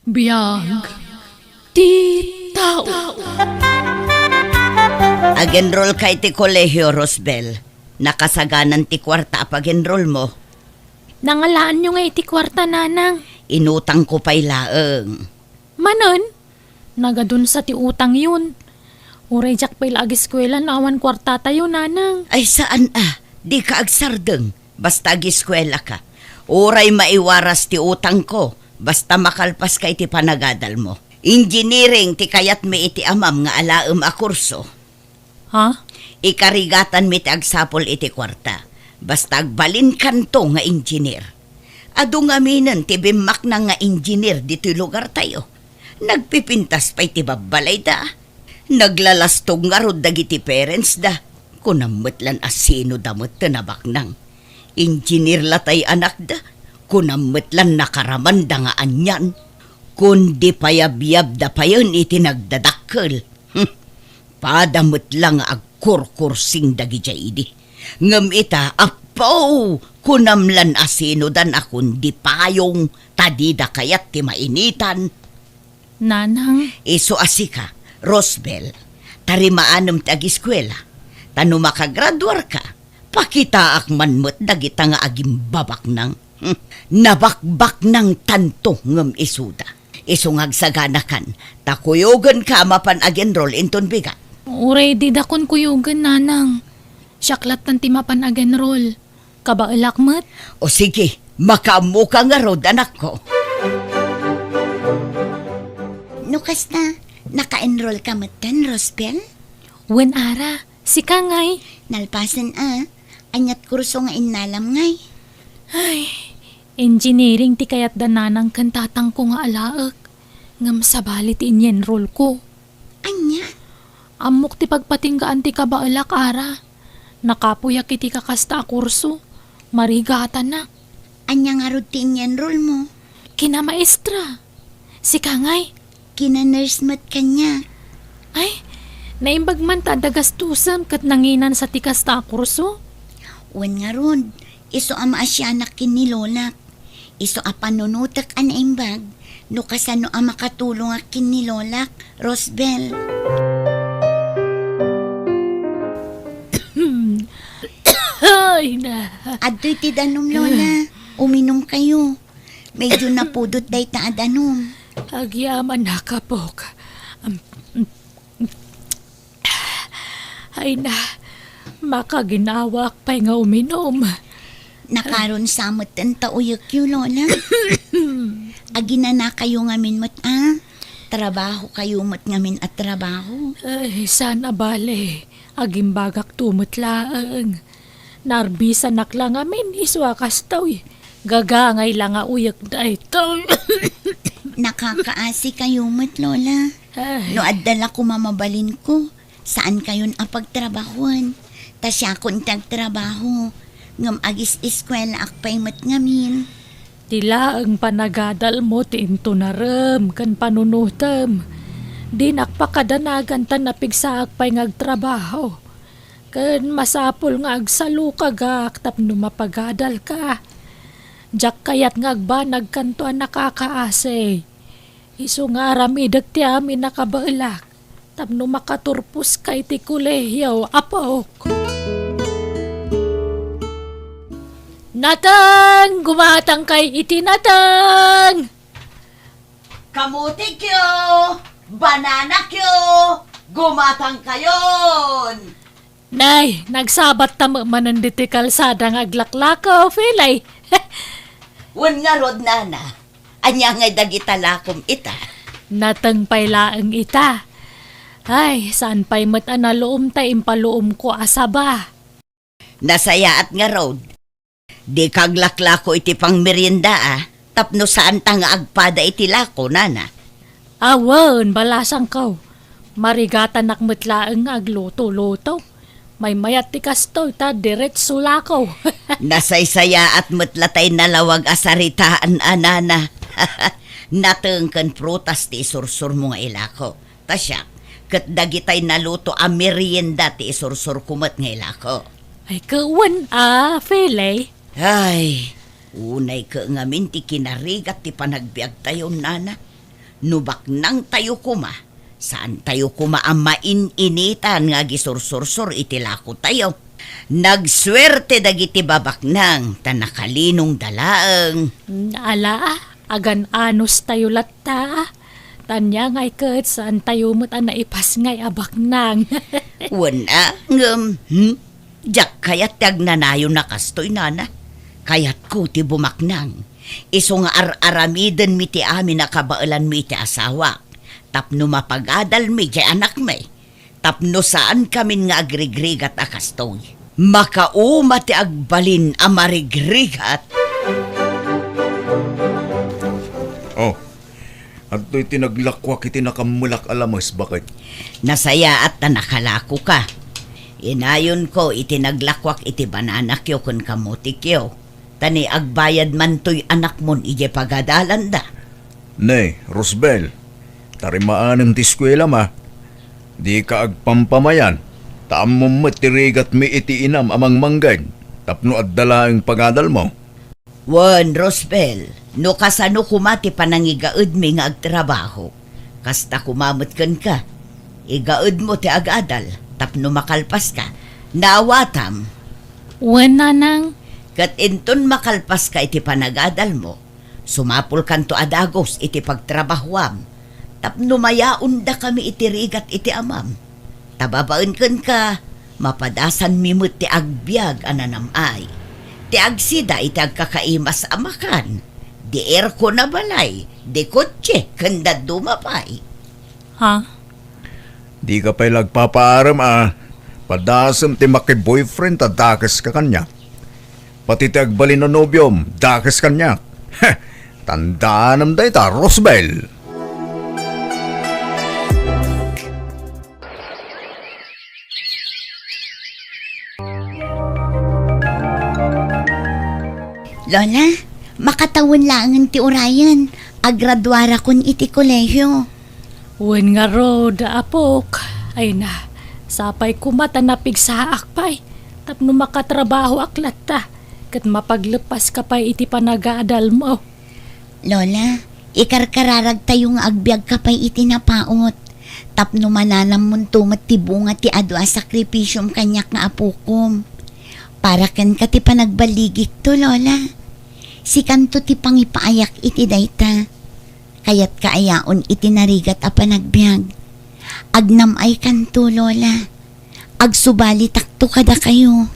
Biyag ti tao. Ag-enroll kay ti kolehiyo, Rosbel. Nakasaganan ti kwarta pag-enroll mo. Nangalaan nyo nga iti kwarta, nanang. Inutang ko pa'y laeng. Manon, nagadun sa ti utang yun. Uray jak pa'y lagi eskwela na awan kwarta tayo, nanang. Ay saan di ka agsardeng. Basta ag-eskwela ka. Uray maiwaras ti utang ko. Basta makalpas kay ti panagadal mo. Engineering ti kayat mi iti amam nga alaem a kurso. Ha? Ikarigatan mi ti agsapol iti kwarta. Basta agbalin kanto nga engineer. Adu nga minen ti bimak na nga engineer dito lugar tayo. Nagpipintas pa iti babbalay da. Naglalastog nga rod dagiti parents da. Kunamot lan asino damot tinabak nang. Engineer latay anak da. Kunamot lan nakaramanda nga anyan. Kundi payab-yab da pa yun iti nagdadakkel. Padamot lang agkurkursing dagi jaydi. Ngam ita, apaw, kunamlan asino dan akon di payong tadida kayat ti mainitan. Nanang, Iso asika, Rosbel, tarimaanam ti agiskwela. Tano makagraduar ka, pakita akman mo't dagita nga agim babak nang. Nabakbak ng tanto ngam isuda. Iso ngagsaganakan, takuyogan ka mapan ag-enroll inton biga. uray di dakon kuyugan, nanang. Syaklat tan ti mapan ag-enroll. Kabaalak mat? O sige, makamuka nga rod anak ko. Nukas na, naka-enroll ka matan, Rosbel? Wen ara, si Kangay. Nalpasan anyat kurso nga inalam ngay. Ay, engineering ti kayat dananang kantatang ko nga alaak. Ngam sabalit in-enroll ko. Anya? Amok ti pagpatinggaan ti kabaalak ara. Nakapuyak iti kakasta a kurso. Marigatan na. Anya nga routine enroll mo? Kina maestra. Si Kangay. Kina-nurse mat kanya. Ay, naimbag man ta dagastusam kat nanginan sa tikasta a kurso. Wan nga ron, iso ama asyanak kinilolak. Iso a panunutak anaimbag. Nukas ano a makatulong a kinilolak, Rosbel. Ay na. Adoy ti danom, Lola. Uminom kayo. Medyo napudot day ta adanom. Agyaman nakapok. Ay na, makaginawak pa'y nga uminom. Nakaron samot ang tauyok yun, Lola. Agina na kayo ngamin mat, Trabaho kayo mat ngamin at trabaho. Ay, sana bale. Agimbagak tumot laang. Narbisan naklang amin, iswakas taw. Gagangay lang nga uyak da ito. Nakakaasi kayo mat, Lola. Ay, No adala ko mamabalin ko, saan kayon apagtrabahuan? Tasya kon tagtrabaho, ngam agis eskwela akpay mat ngamin. tila ang panagadal mo tinto na ram kan panunutam. Di nakpakadanagan tan napigsaak pa'y ngagtrabaho. Kan masapol nga agsalo ka gak tapno mapagadal ka. Jak kayat ngagbanag kanto ang nakakaase. Iso nga ramidag ti amin nakabalak. Tapno makaturpos kay ti kulehiyaw apok. Natang! Gumatang kay iti natang! Kamuti kyo! Banana kyo! Gumatang kayon! Nay, nagsabat tamo mananditi kalsada ng aglaklakaw, Filay. Wan nga rod nana. Anya ngay dagita lakom ita. Natang paylaang ita. Ay, saan pa'y matanaloom ta impaluom ko asaba. Nasaya at nga rod. Di kaglaklako iti pang merienda Tapno saan ta nga agpada iti lako, nana. Awan, balasang kaw. Marigatan nakmutlaang agluto-luto. May mayat ti kastoy ta diretso lakaw. Nasaysaya at mutlatay nalawag asaritaan, nana. Natengken prutas ti isursur mo nga ilako. Tasya, kat dagitay naluto a merienda ti isursur kumat nga ilako. Ay, kawan Filay. Ay, unay ka ngamin ti kinarigat ti panagbiag tayo, nana. Nubak nang tayo kuma. Saan tayo kuma ang maininitan nga gisursursur iti lako tayo. Nagswerte dagiti babaknang tanakalinong dalaeng. Ala, agan anos tayo latta. Tanya ngay ket saan tayo mo't naipas ngay abaknang. Wala, Jak kayat tag nanayo na kastoy nana. Kayat ko ti bumaknang. Iso nga ar-aramiden mi ti amin na kabailan mi ti asawa. Tapno mapagadal mi ti anak mi. Tapno saan kamin nga agrigrigat a kastoy. Makauma ti agbalin a marigrigat. Oh, at to'y tinaglakwak iti nakamulak alamas bakit? Nasaya at nakalako ka. Inayon ko itinaglakwak iti bananak yo kun kamutik yo. Tani agbayad man to'y anak mon ije pagadalan da. Nay, Rosbel, tarimaanem ti eskwela ma. Di ka agpampamayan. Taam mo matirigat mi iti inam amang manggay. Tapno at dalaing pagadal mo. Wan, Rosbel, no kasano kumati panangigaud mi nga agtrabaho. Kasta kumamot kan ka. Igaud mo ti agadal. Tapno makalpas ka. Nawatam. Wala nang. Kat inton makalpas ka iti panagadal mo. Sumapul kanto adagos iti pagtrabahuam. Tapno mayaon da kami iti rigat iti amam. Tababaen kan ka. Mapadasan mimut ti agbyag ananamay. Ti agsida iti agkakaimas amakan. Di erko na balay. Di kotse kanda dumapay. Ha? Di ka pa'y lagpapaaram Padasam ti maki-boyfriend ta dakas ka kanya. Pati ti agbalin na nobyom, dakas kanya. Tandaan day ta, Rosbel. Lola, makatawon lang ti Orion. Agradwara kun iti kolehyo. Wen nga ro da apok. Ay na, sapay kumata na pigsaak pay. Tapno makatrabaho aklat ta. Kat mapaglepas ka pay iti panagaadal mo. Lola, ikarkararag tayo nga agbyag ka pa'y iti napaot. Tapno mananam munto matibunga ti adwa sakripisyom kanyak nga apukom. Para kan ka ti panagbaligik to, Lola. Si kanto ti pangipaayak iti dayta. Kayat kaayaon iti narigat a panagbiag. Agnam ay kanto, Lola. Agsubali takto kada kayo.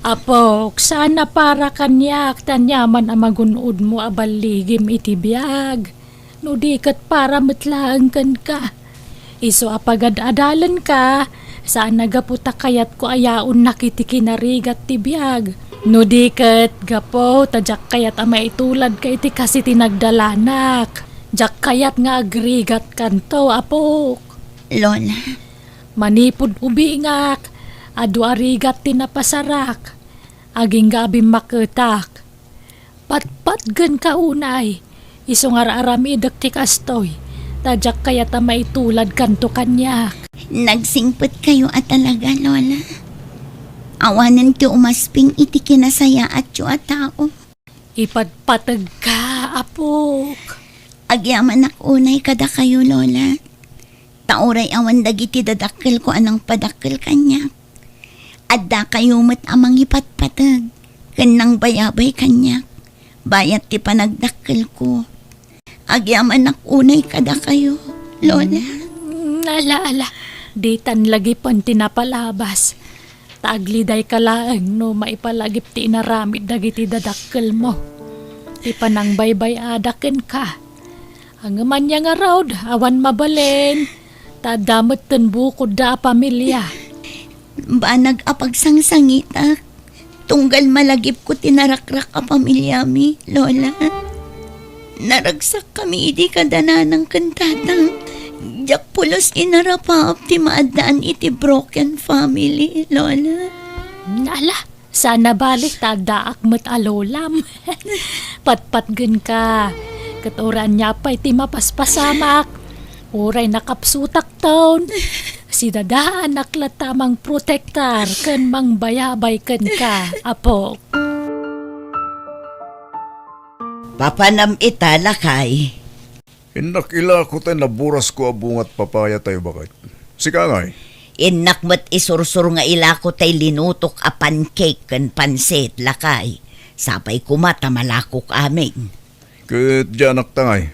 Apok, sana para kanyak tanyaman ang magunod mo abaligim iti biyag. No di kat para matlaang kan ka. Iso apagad-adalan ka, saan nagaputa kayat ko ayaon nakiti kinarigat ti biyag. No di kat gapo, tadyak kayat ama itulad ka iti kasi tinagdalanak. Jak kayat nga agrigat kanto, apok. Lola, Manipod ubingak, adu arigat tinapasarak, aging gabi maketak. Patpatgan ka unay, isungar aramidak ti kastoy, tadyak kaya ta maitulad kanto kanyak. nagsingpot kayo at talaga, Lola. Awanan ti umasping iti kinasaya at yu at tao. Ipadpatag ka, apok. Agyaman unay kada kayo, Lola. Tauray awan dagiti dadakkel ko anang padakkel kanya. Adda kayo met amang ipatpatag. Kanang bayabay kanya. Bayat ti panagdakkel ko. Agyaman unay kada kayo, Lola. Ala, di tan lagi pan tinapalabas. Tagliday ka laang no maipalagip ti inaramid dagiti dadakkel mo. Ti panang baybay adaken ka. Ang manya nga raw, awan mabalin. Tadamot ten bukod da pamilya. Banag apagsangsangita. Tunggal malagip ko tinarakrak a pamilya mi, Lola. Naragsak kami idi kadana ng kantatang. Jak pulos inarapap ti maadaan iti broken family, Lola. Ala, sana balik tadaak met alolam. Patpatgen ka. Katuran niya pa'y ti mapaspasamak. Uray nakapsutak taon. Si dadaan naklatamang protektar ken mang bayabay ken ka, apok. Papanam ita lakay. Inakila ko tayo naburas ko abungat papaya tayo bakit. Sika nga eh. Inak mo't isursur nga ilako tay linutok a pancake kan pansit lakay. Sapay kumata malakok amin. Kat dyan tangay.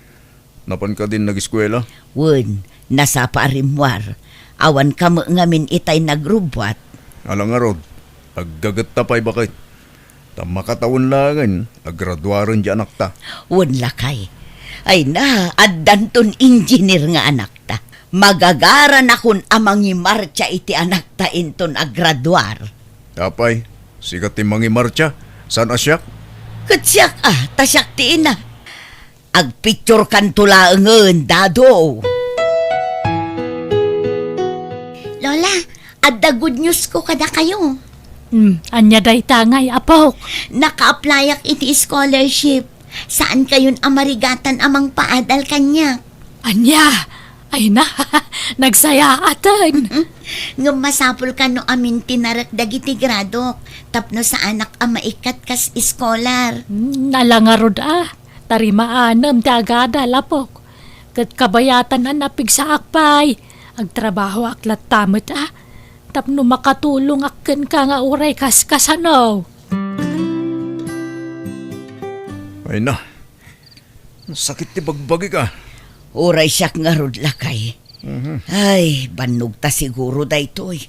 Napan ka din nag-eskwela? Wun, nasa paarimwar. Awan ka mo ngamin itay nagrubwat. Alang nga rod, agdagat tapay bakit. Tamakatawon langan, aggraduaron dyan ta. Wun lakay. Ay na, addanton engineer nga anak ta. Magagaran akon amangi marcha iti anak ta inton agraduar. Tapay, sikat ti mangi marcha. San asyak? Katsyak tasyak tiin na. Agpicture kan tulaangan, dado. Lola, adda good news ko kada kayo. Anya day tangay, apok. Naka-applyak iti scholarship. Saan kayon amarigatan amang paadal kanya? Anya, ay na, nagsayatan. Nga masapul ka no amin tinarak dagiti grado. Tapno sa anak maikat kas iskolar. Nalangarod tarimaanam ti agada lapok. Kat kabayatan napig sa akpay. Agtrabaho aklat tamot Tapno makatulong akken ka nga uray kaskasano. Ay na, sakit ti bagbagi ka. Uray siyak nga rod lakay. Ay, banog ta siguro daytoy.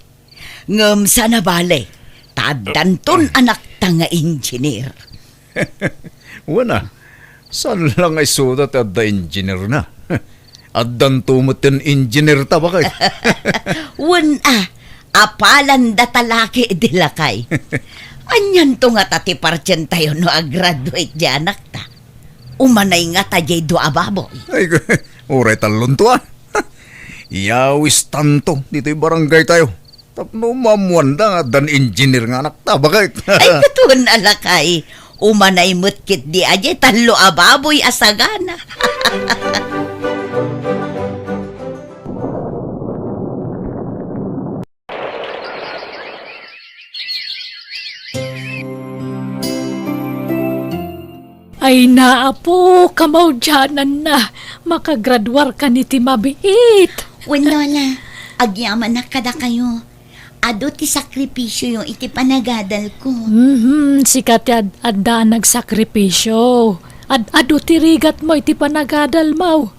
Ngam sa nabale, tadanton anak ta nga engineer. Wana, saan lang ay sudat at da engineer na? Addan tumutin engineer ta bakit? Wan apalan da talaki di lakay. Anyan to nga tati parchen tayo no agraduate di anak ta. Umanay nga ta jay do ababoy. Ay, uray talon to Iyawis tanto, dito'y barangay tayo. Tapno mamuanda nga dan engineer nga anak ta, bakit? Ay katun alakay. Umanay mutkit di ajay talo ababoy asagana. Ay naapo, kamaw dyanan na. Makagraduar ka ni Timabiit. Wen Lola, agyaman na kada kayo. Ado ti sakripisyo yung iti panagadal ko. Sikat adda nagsakripisyo. Ado tirigat mo iti panagadal mo.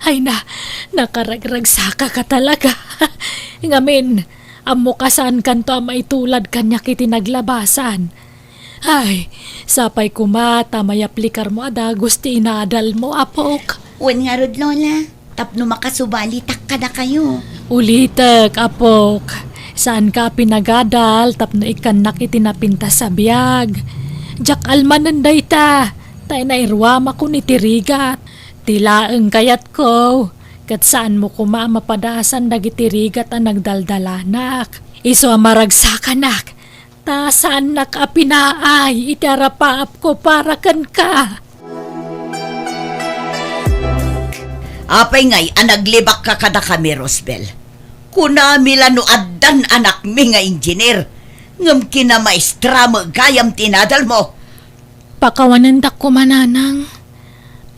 Ay na, nakaragragsaka ka talaga. Ngamin, amo kasan kanto maitulad kanya kiti naglabasan. Ay, sapay kumata may aplikar mo ada gusti inaadal mo apok. Wen nga rod Lola, tapno makasubali tak kada kayo. Ulitek apok. Saan ka pinagadal tapno ikan nakitinapinta sa biyag. Jak almanan day ta. Tay na irwama ko ni tirigat. Tilaeng kayat ko. Kat saan mo kuma mapadasan dagitirigat ang nagdaldalanak. Iso amaragsakannak. Ta saan nakapinaay itarapaap ko para kan ka. Apay ngay, anaglibak ka kada kami, Rosbel. Kuna milano addan anak mi nga engineer. Ngam kina maestra mo gayam tinadal mo. Pakawanan dak ko mananang.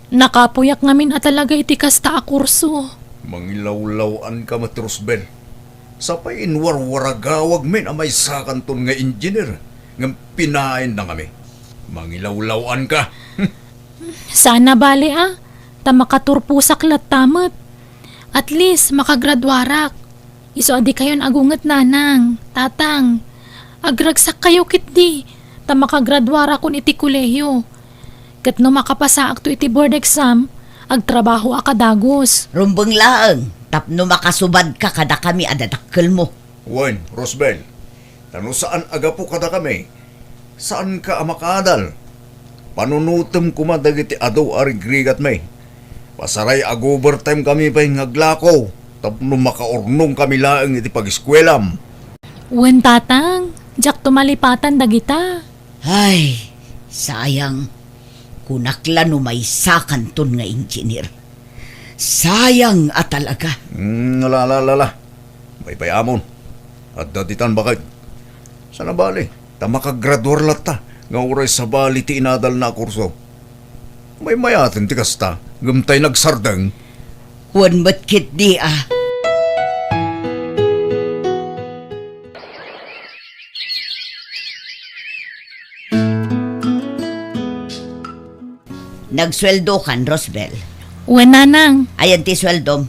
Nakapuyak ngamin at talaga iti kasta a kurso. Mangilawlawan ka matrusben. Sapay inwarwaragawag min amay sakanton nga engineer. Ngam pinain na kami. Mangilawlawan ka. Sana bali ta makaturpusak lat tamat. At least makagradwarak. Iso adi kayon agunget nanang, tatang. Agragsak kayo kitdi. Ta makagradwara kun iti kuleyo. Kat no makapasaak to iti board exam, agtrabaho akadagos. Rumbang laeng, tapno makasubad ka kada kami adadakkel mo. Wan, Rosbel. Tano saan agapo kada kami? Saan ka amakadal? Panunutem kumadagiti adaw arigrigat may. Pasaray ag-overtime kami pa yung aglako. Tapno makaurnong kami laeng iti pag-eskwelam. Wen tatang, jak tumalipatan dagita. Ay, sayang. Kunakla no may sakanton nga engineer. Sayang talaga. Nalalala. May payamon. At datitan bakit? Sana bali? Ta makagraduar lata. Nga oray sa bali ti inadal na kurso. May mayatin ti kasta, gamtay nagsardeng. Wan matkit di ah. Nagsweldo kan, Rosbel. Nanang. Ayan ti sweldom.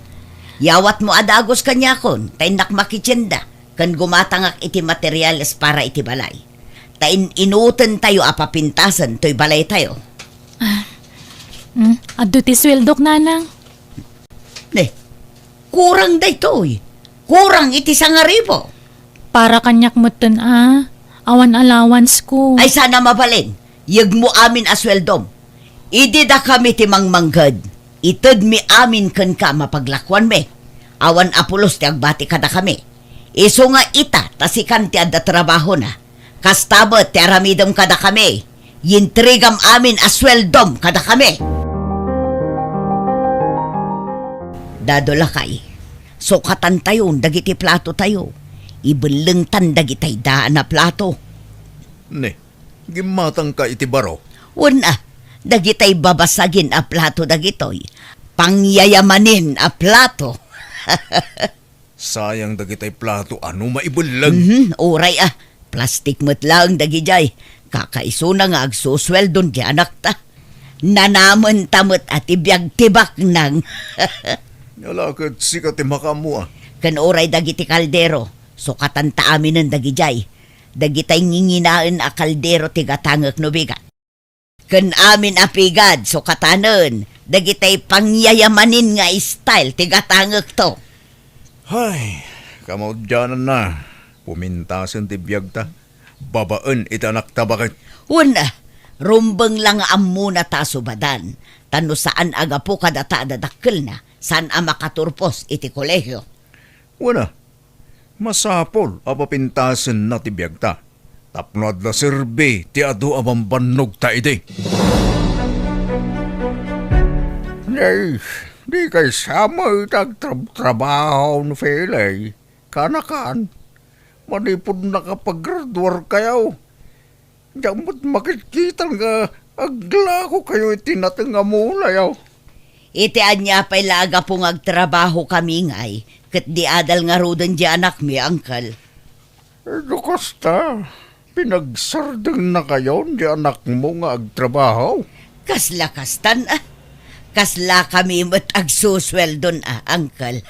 Yawat mo adagos kanya kon, tainak makitsenda, kan gumatangak iti materyales para iti balay. Tain inutan tayo apapintasan to'y balay tayo. Ado ti sweldok, nanang. Ne, kurang day to'y. Kurang iti 1,000. Para kanyak mutan awan allowance ko. Ay sana mabalin, yag mo amin asweldom. Idi da kami ti mangmanggad. Ited mi amin ken ka mapaglakwan me. Awan apulos ti agbati kada kami. Iso nga ita tasikan ti adda trabaho na. Kastabot ti aramidom kada kami. Yintrigam amin asweldom kada kami. Dadola kay. Sukatan tayo dagiti plato tayo. Ibelengtan dagitay daan na plato. Ne, gimatang ka iti baro. Una, dagitay babasagin a plato dagitoy. Pangyayamanin a plato. Sayang dagitay plato, ano maibulag? Oray plastic mo't lang dagijay. Kakaiso na nga agsusweldon di anak ta. Nanaman tamot at ibiyag tibak nang. Nalakad sikat ti makamu Kan oray dagiti kaldero. Sukatan ta amin ng dagijay. Dagitay nginginaan a kaldero tigatangak no bigat. Kan amin apigad sukatanen. Dagitay pangyayamanin nga style tigatangak to. Hay, kamaudyanan na. Pumintasan ti biyag ta. Babaan itanak ta bakit? Una, rumbeng lang ammo na tasubadan. Tano saan aga po kadata dadakkel na. Saan makaturpos iti kolehyo. Una, masapol apapintasan na ti biyag ta. Tapno adla serbe ti adu amang bannog ta iti. Nay, di kay sama itag trabaho no felay. Kanakan, manipod nakapag-graduar kayo. Diyan mo't makikita nga agla ko kayo itinatang amula yaw. Iti anya pa'y laga pong agtrabaho kami ngay. Kat di adal nga rodan di anak mi, angkal. Kasta, pinagsardeng na kayo di anak mo nga agtrabaho. Kasla kastan Kasla kami mo't agsusweldon angkal.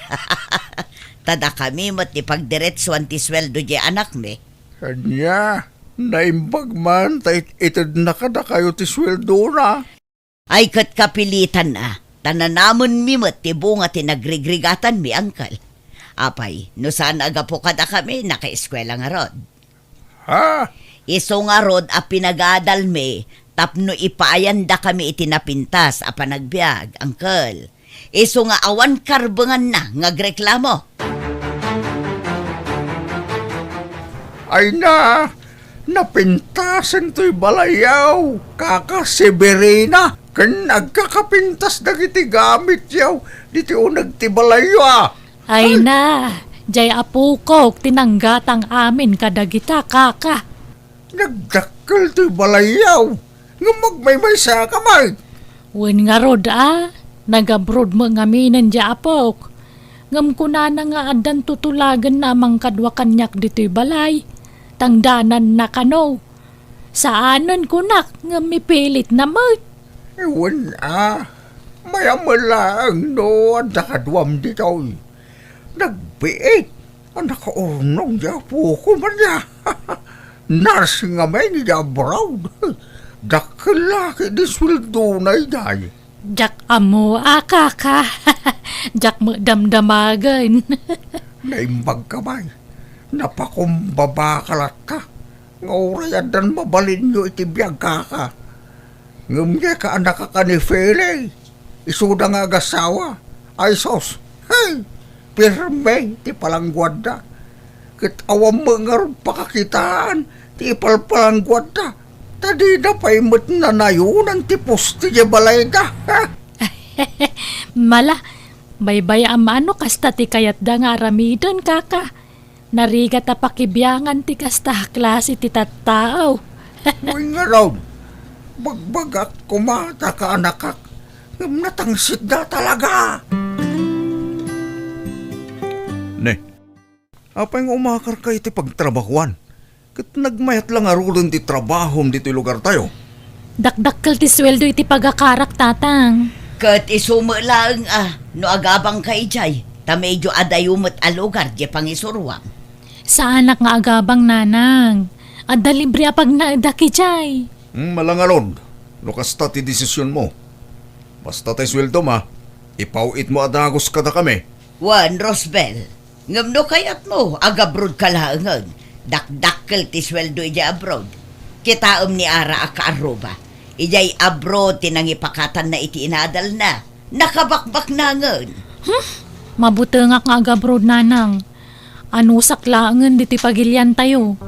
Tada kami mo't ipagdiretsuan ti sweldo di anak mi. Kanya, naimbag man, itad na kada kayo ti sweldo na. Ay kat kapilitan tananamon mi mo't ti bunga ti nagrigrigatan mi, angkal. Apay, no saan aga po kada kami, naka-eskwela nga rod. Ha? Iso nga rod pinagadal mi, tapno ipaayanda kami itinapintas panagbiag, angkel. Iso nga awan karbengan na ngagreklamo. Ay na, napintasan to'y balayaw, kaka Severina. Kan nagkakapintas dagiti gamit yaw, diti unag ti balayo Ay na, jay apukok tinanggatang amin kadagita kaka. Nagdakkel to'y balayaw, nga magmaymay sa kamay. Wen nga rod nagabroad mo nga minan di apok. Ngam kuna na nga adan tutulagan namang kadwa kanyak dito'y balay. Tangdanan na kano. Saanan kunak nga mipilit na mo. Ewan mayamalang no, ang nakadwam dito'y. Nagbiit, ang nakaurnong niya po ko man niya. Nars nga may niya brown. Dakalaki di sweldo na iday. Jak amo kaka. Jak mo damdamagan. Naimbag kamay, napakumbaba kalat ka. Nga urayadan mabalin nyo iti biyag kaka. Ngamya ka anak ka ni Fele. Isuda nga agasawa. Ay sos, hey, pirme, ti palangguad da. Kit awam mo nga rin pakakitaan, ti ipalpalangguad da. Tadi na paimot na nayunan ti posti niya balay da. Mala, baybay amano kasta ti kayat da nga aramidon kaka. Narigat pakibyangan ti kasta klase ti tattao. Uy nga raw, bagbagak kumata ka anak Natangsit na talaga. Ne, apa yung umakar ka iti pagtrabahuan? Kat nagmayat lang arulan ti trabahom dito lugar tayo. Dakdakkel ti sweldo iti pagakarak tatang. Kat isumo lang no agabang kay jay, ta medyo adayumot a lugar di pangisurwam. Sa anak nga agabang nanang. Adda libre apag naadaki jay. Malangalod, lukasta ti desisyon mo. Basta tayo sweldo ma, ipauit mo adagos kada kami. Juan Rosbel, ngamno kayat mo, agabrod ka laangan. Dakdakkel ti sweldo ija abroad. Kitaom ni Ara akaaruba. Ijay abroad tinangipakatan na iti inadal na. Nakabakbak na ngan. Mabuti nga agabroad nanang. Ano saklangan diti pagilyan tayo.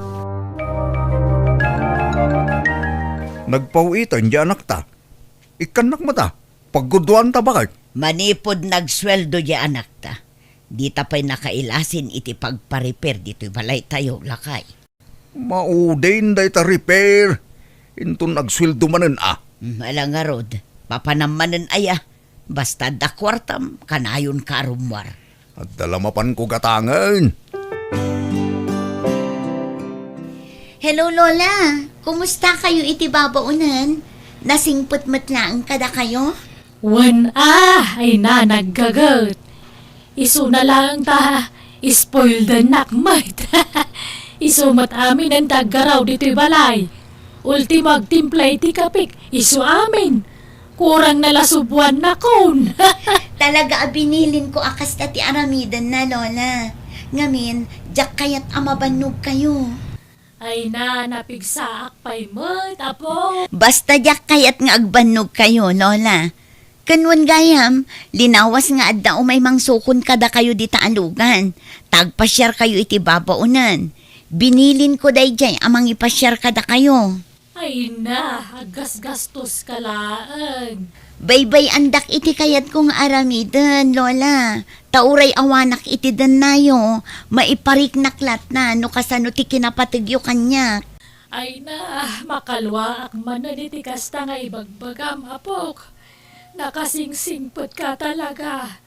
Nagpauitan di anak ta. Ikanak mata, pagguduan ta bakit? Manipod nagsweldo di anak ta. Di ta pa'y nakailasin iti pagpa-repair dito'y balay tayo lakay. Maudain da ita repair. Into nagsweldo manen Malangarod, papanamanan aya. Basta da kwartam, kanayon karumwar. At dalamapan ko gatangan. Hello, Lola. Kumusta kayo iti babaunan? Nasingpot matlaang kada kayo? Wan ay nanaggagat. Isu na lang ta, spoiled the nakmat. Isumat amin ang taggaraw dito'y balay. Ultimag timplay ti kapik, isu amin. Kurang nalasubuan na kun. Talaga binilin ko akas ti aramidan na, Lola. Ngamin, jak kayat amabanog kayo. Ay na, napigsaak pa'y mat, apo. Basta jak kayat nga agbanog kayo, Lola. Kanwan gayam, linawas nga adda umay mangsukon kada kayo di taalugan. Tagpasyar kayo iti babaunan. Binilin ko dayjay amang ipasyar kada kayo. Ay na, agas-gastos kalaan. Baybay andak iti kayat kong aramidan, Lola. Tauray awanak iti dan nayo. Maiparik naklat na no kasano ti kinapatigyo kanyak. Ay na, makalwa ak manan iti kasta nga ibagbagam, apok. Nakasingsingpot ka talaga.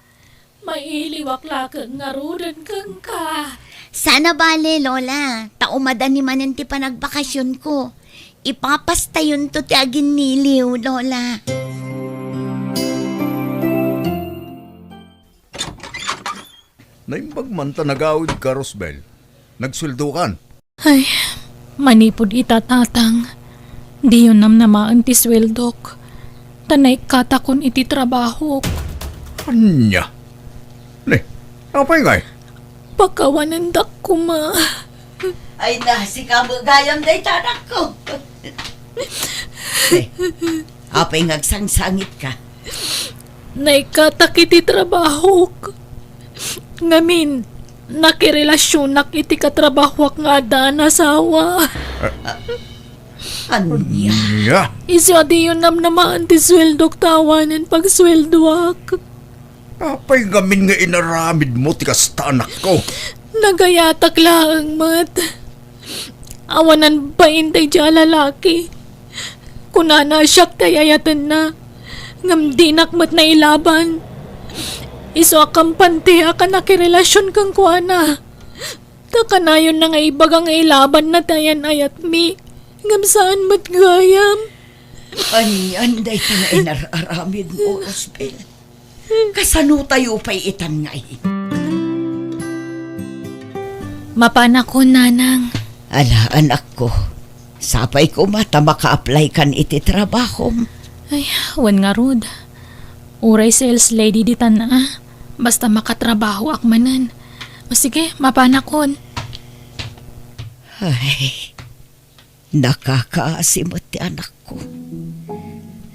Mailiwak lakang ngarudan kang ka. Sana bale, Lola. Taumadan ni manan ti panagbakasyon ko. Ipapastayon to ti agin niliw, Lola. Naimbag man ta nagawid ka, Rosbel. Nagsweldo kan. Ay, manipod itatatang. Di yun namaan ti sweldok. Tanay katakon iti trabaho. Anya? Ne, apa yung ngay? Pagkawanandak ko ma. Ay na, si kamagayam day tanak ko. Apay ngagsangsangit ka. Naikatak iti trabaho. Ngamin, nakirelasyon nak iti katrabahwak nga daan asawa. Anya? Anya? Isyo di yun namaan ti sweldok tawanan pag sweldoak. Apay gamin nga inaramid mo ti kasta anak ko. Nagayatak lang mat. Awanan ba intay dya lalaki? Kunana siyak tayayatan na. Ngam di nakmat na ilaban. Iso akampante ka nakirelasyon kang kuana. Takanayon na nga ibagang ilaban na tayan ayat mi. Ngam saan mat gayam? Anyan day ka na inararamid mo, Rosbel. Kasano tayo pa'y itan nga Mapana ko, nanang. Ala, anak ko. Sapay ko mata maka-apply kan iti trabaho. Ay, wan nga rod. Uray sales lady di na. Basta makatrabaho akmanan. O sige, mapanakon. Ay, nakakaasimot ti anak ko.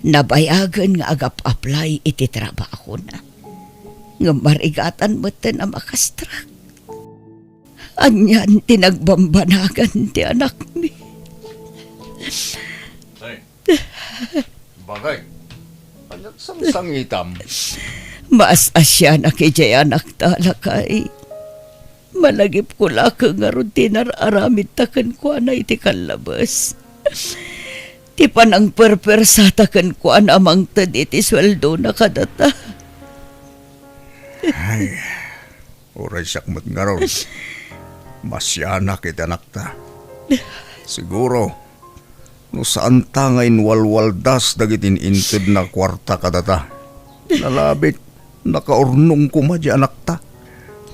Nabayagan nga agap-apply iti trabaho na. Nga marigatan mo ta na makastrak. Anyan tinagbambanagan ti anak mi. Ay, bagay. Anyat sang-sangitam. Mas asya na kay anak talakay. Malagip ko laka nga ron tinararamid takan ko na iti kalabas. Ti panang perpersatakan ko an amang tad iti sweldo na kadata. Oray sakmat nga ron. Masyanak iti anak ta. Siguro, no saan ta ngayon walwaldas dagitin inted na kwarta kadata. Nalabit, nakaurnong kumadya anak ta.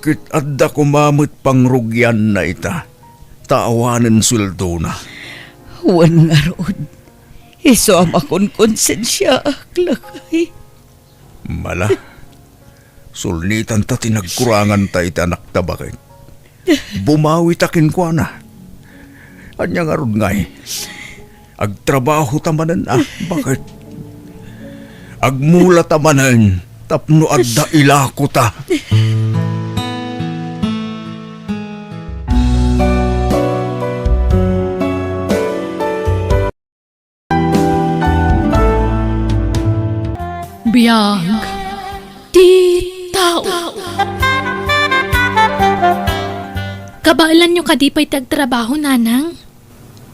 Kit adda kumamit pangrugyan na ita. Taawanan sweldo na. Wan nga ron. Iso ang akong konsensya aklakay. Mala, sulnitan ta tinagkurangan ta iti anak ta bakit. Bumawi takin ko na. Anya nga ron ngay. Agtrabaho tamanan bakit? Agmula tamanan, tapno adda ilako ta. Biyag ti tao. Kabailan nyo kadipay tagtrabaho, nanang?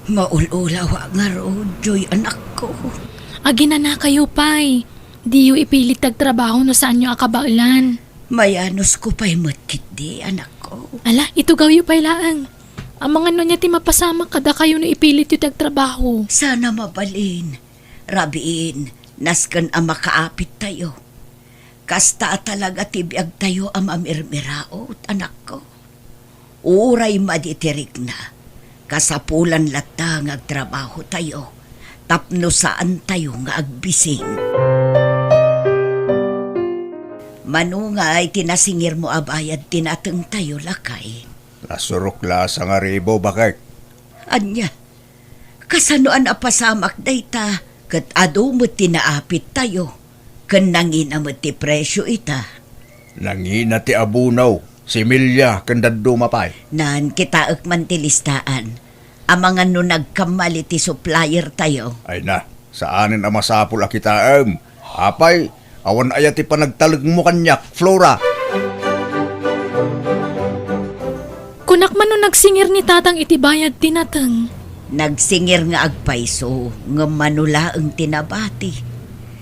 Maululawa nga ron, Joy, anak ko. Agina na kayo, pay. Di yu ipilit tagtrabaho no saan nyo akabailan. Mayanos ko pa'y matkit di, anak ko. Ala, ito gaw yu pay laang. Ang mga nonya ti mapasama kada kayo no ipilit yu tagtrabaho. Sana mabalin. Rabiin, naskan ang makaapit tayo. Kasta talaga tibiyag tayo ang mamirmiraot, anak ko. Uray maditirig na. Kasapulan lata nga agtrabaho tayo. Tapno saan tayo nga agbising. Manu nga ay tinasingir mo abayad tinateng tayo lakay. Nasurukla sa nga ribo bakit? Anya, kasanoan apasamak dayta, kat ado mo tinaapit tayo, kan nangin mo ti presyo ita. Nangina ti abunaw, si Milya kandado mapay. Nan kita man ti listaan, amangan no nagkamali ti supplier tayo. Ay na, saanin ang masapul a kita Apay, awan aya ti panagtalag mo kanyak, Flora. Kunak man no nagsingir ni tatang itibayad tinateng. Nagsingir nga agpaiso, nga manula ang tinabati.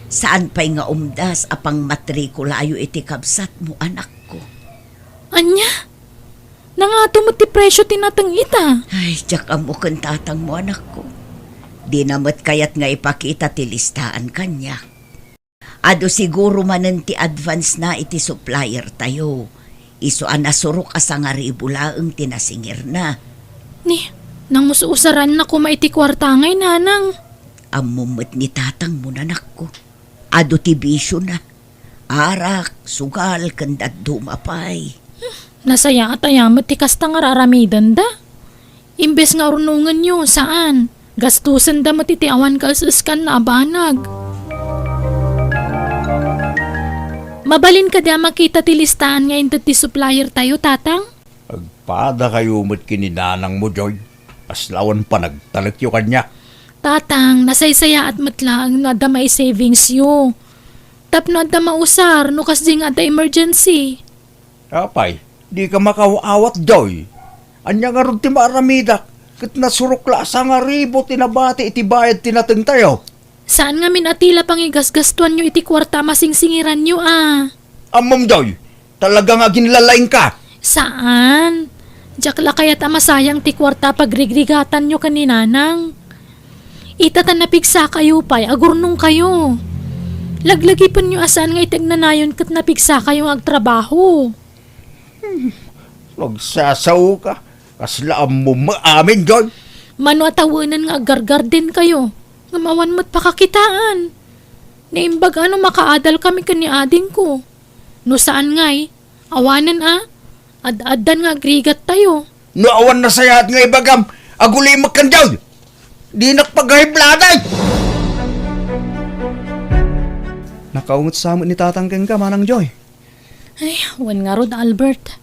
Saan pa'y nga umdas apang matrikulayo iti kabsat mo, anak ko. Anya? Nangato mo ti presyo tinateng ita. Ay, tiyak mo kang tatang mo, anak ko. Di namat kayat nga ipakita ti listaan kanya. Ado siguro manen ti advance na iti supplier tayo. Iso anasurok asa nga ribulaang tinasingir na. Ni, nang musuusaran na ko maiti kwarta ngay, nanang. Amumot ni tatang mo, anak ko. Ado ti bisyo na. Arak, sugal, kandat dumapay. Nasaya at ayamat ti kasta nga raramidan da. Imbes nga runungan nyo, saan? Gastusan da matitiawan ka sa skan na abanag. Mabalin ka da makita ti listahan ngayon ti supplier tayo, tatang? Agpada kayo mo't kininanang mo, Joy. Aslawan pa nagtalagyo kanya. Tatang, nasaysaya at matlaang na da may savings yo. Tapno at da mausar, no kasdi nga da emergency. Apay, di ka makawaawat, Joy. Anya nga ron ti maaramidak. Kat nasurukla sa nga ribo tinabati iti bayad tinateng tayo. Saan nga minatila pang igasgastuan nyo iti kwarta masingsingiran nyo, Amam, Joy, talaga nga ginlalaing ka. Saan? Jakla kaya't masayang ti kwarta pagrigrigatan nyo kaninanang. Itatan na pigsa kayo pa'y agurnong kayo. Laglagipon nyo asan nga itagnanayon kat napigsa kayo agtrabaho. Nagsasaw ka. Kaslaan mo maamin, Joy. Mano atawanan nga agargar din kayo. Ngamawan mo't pakakitaan. Naimbag ano makaadal kami kani ading ko. No saan nga'y, awanan ad-adan nga agrigat tayo. Naawan na sayat nga ibagam. Agulimak kan, Joy. Di nakpagahibladay. Nakaungot sa ni tatangkeng ka, Manang Joy. Ay, wan nga rod, Albert.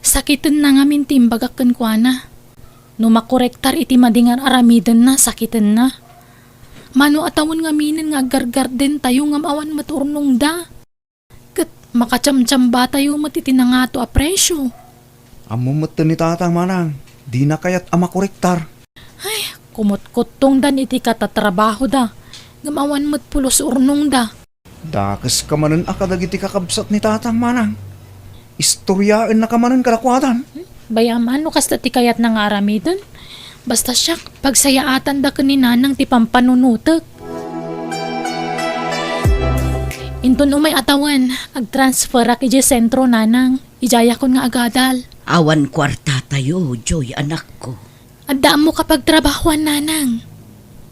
Sakitin na nga mintimbagakan ko na. No makorektar iti madingar aramidan na, sakitin na. Mano atawon nga minin nga gargar din tayo nga awan maturnong da. Kat makacamchamba tayo matitinangato a presyo. Amumot ni tatang, Manang. Di na kayat ama korektar. Ay, Kumot-kutong dan iti katatrabaho da. Gamawan mo't pulos urnong da. Dakas ka manan akadag iti kakabsat ni tatang manang. Istoryaan na ka manan kalakwatan. Bayaman no kasta ti kayat na nga aramidon. Basta siya, pagsayaatan da kaninanang ti pampanunutek. Inton umay atawan, ag-transfer ak iji sentro nanang. Ijaya kon nga agadal. Awan kwarta tayo, Joy, anak ko. Adda mo kapag trabahuan nanang.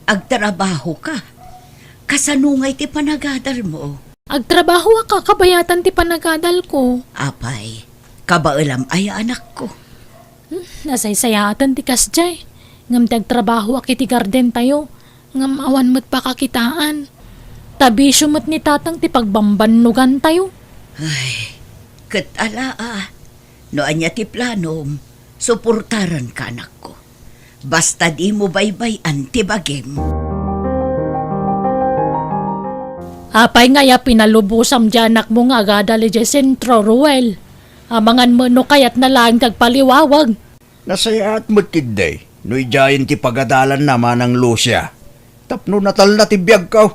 Agtrabaho ka. Kasanungay ti panagadal mo. Agtrabaho ka, kabayatan ti panagadal ko. Apay, kabailam ay anak ko. Nasaysayatan ti kasjay. Ngam ti agtrabaho ak iti garden tayo. Ngam awan mo't pakakitaan. Tabisyo mo't ni tatang ti pagbambanugan tayo. Ay, katalaa. No anya ti planom, suportaran ka anak ko. Basta di mo baybayan ti bagem. Apay nga ya pinalubusam janak mo nga agadali di sentro, Ruel. Amangan mo no kayat na lang tagpaliwawag. Nasayaat mo tiday, no ijayin ti pagadalan naman ng Lucia. Tapno natal na ti biyag ka.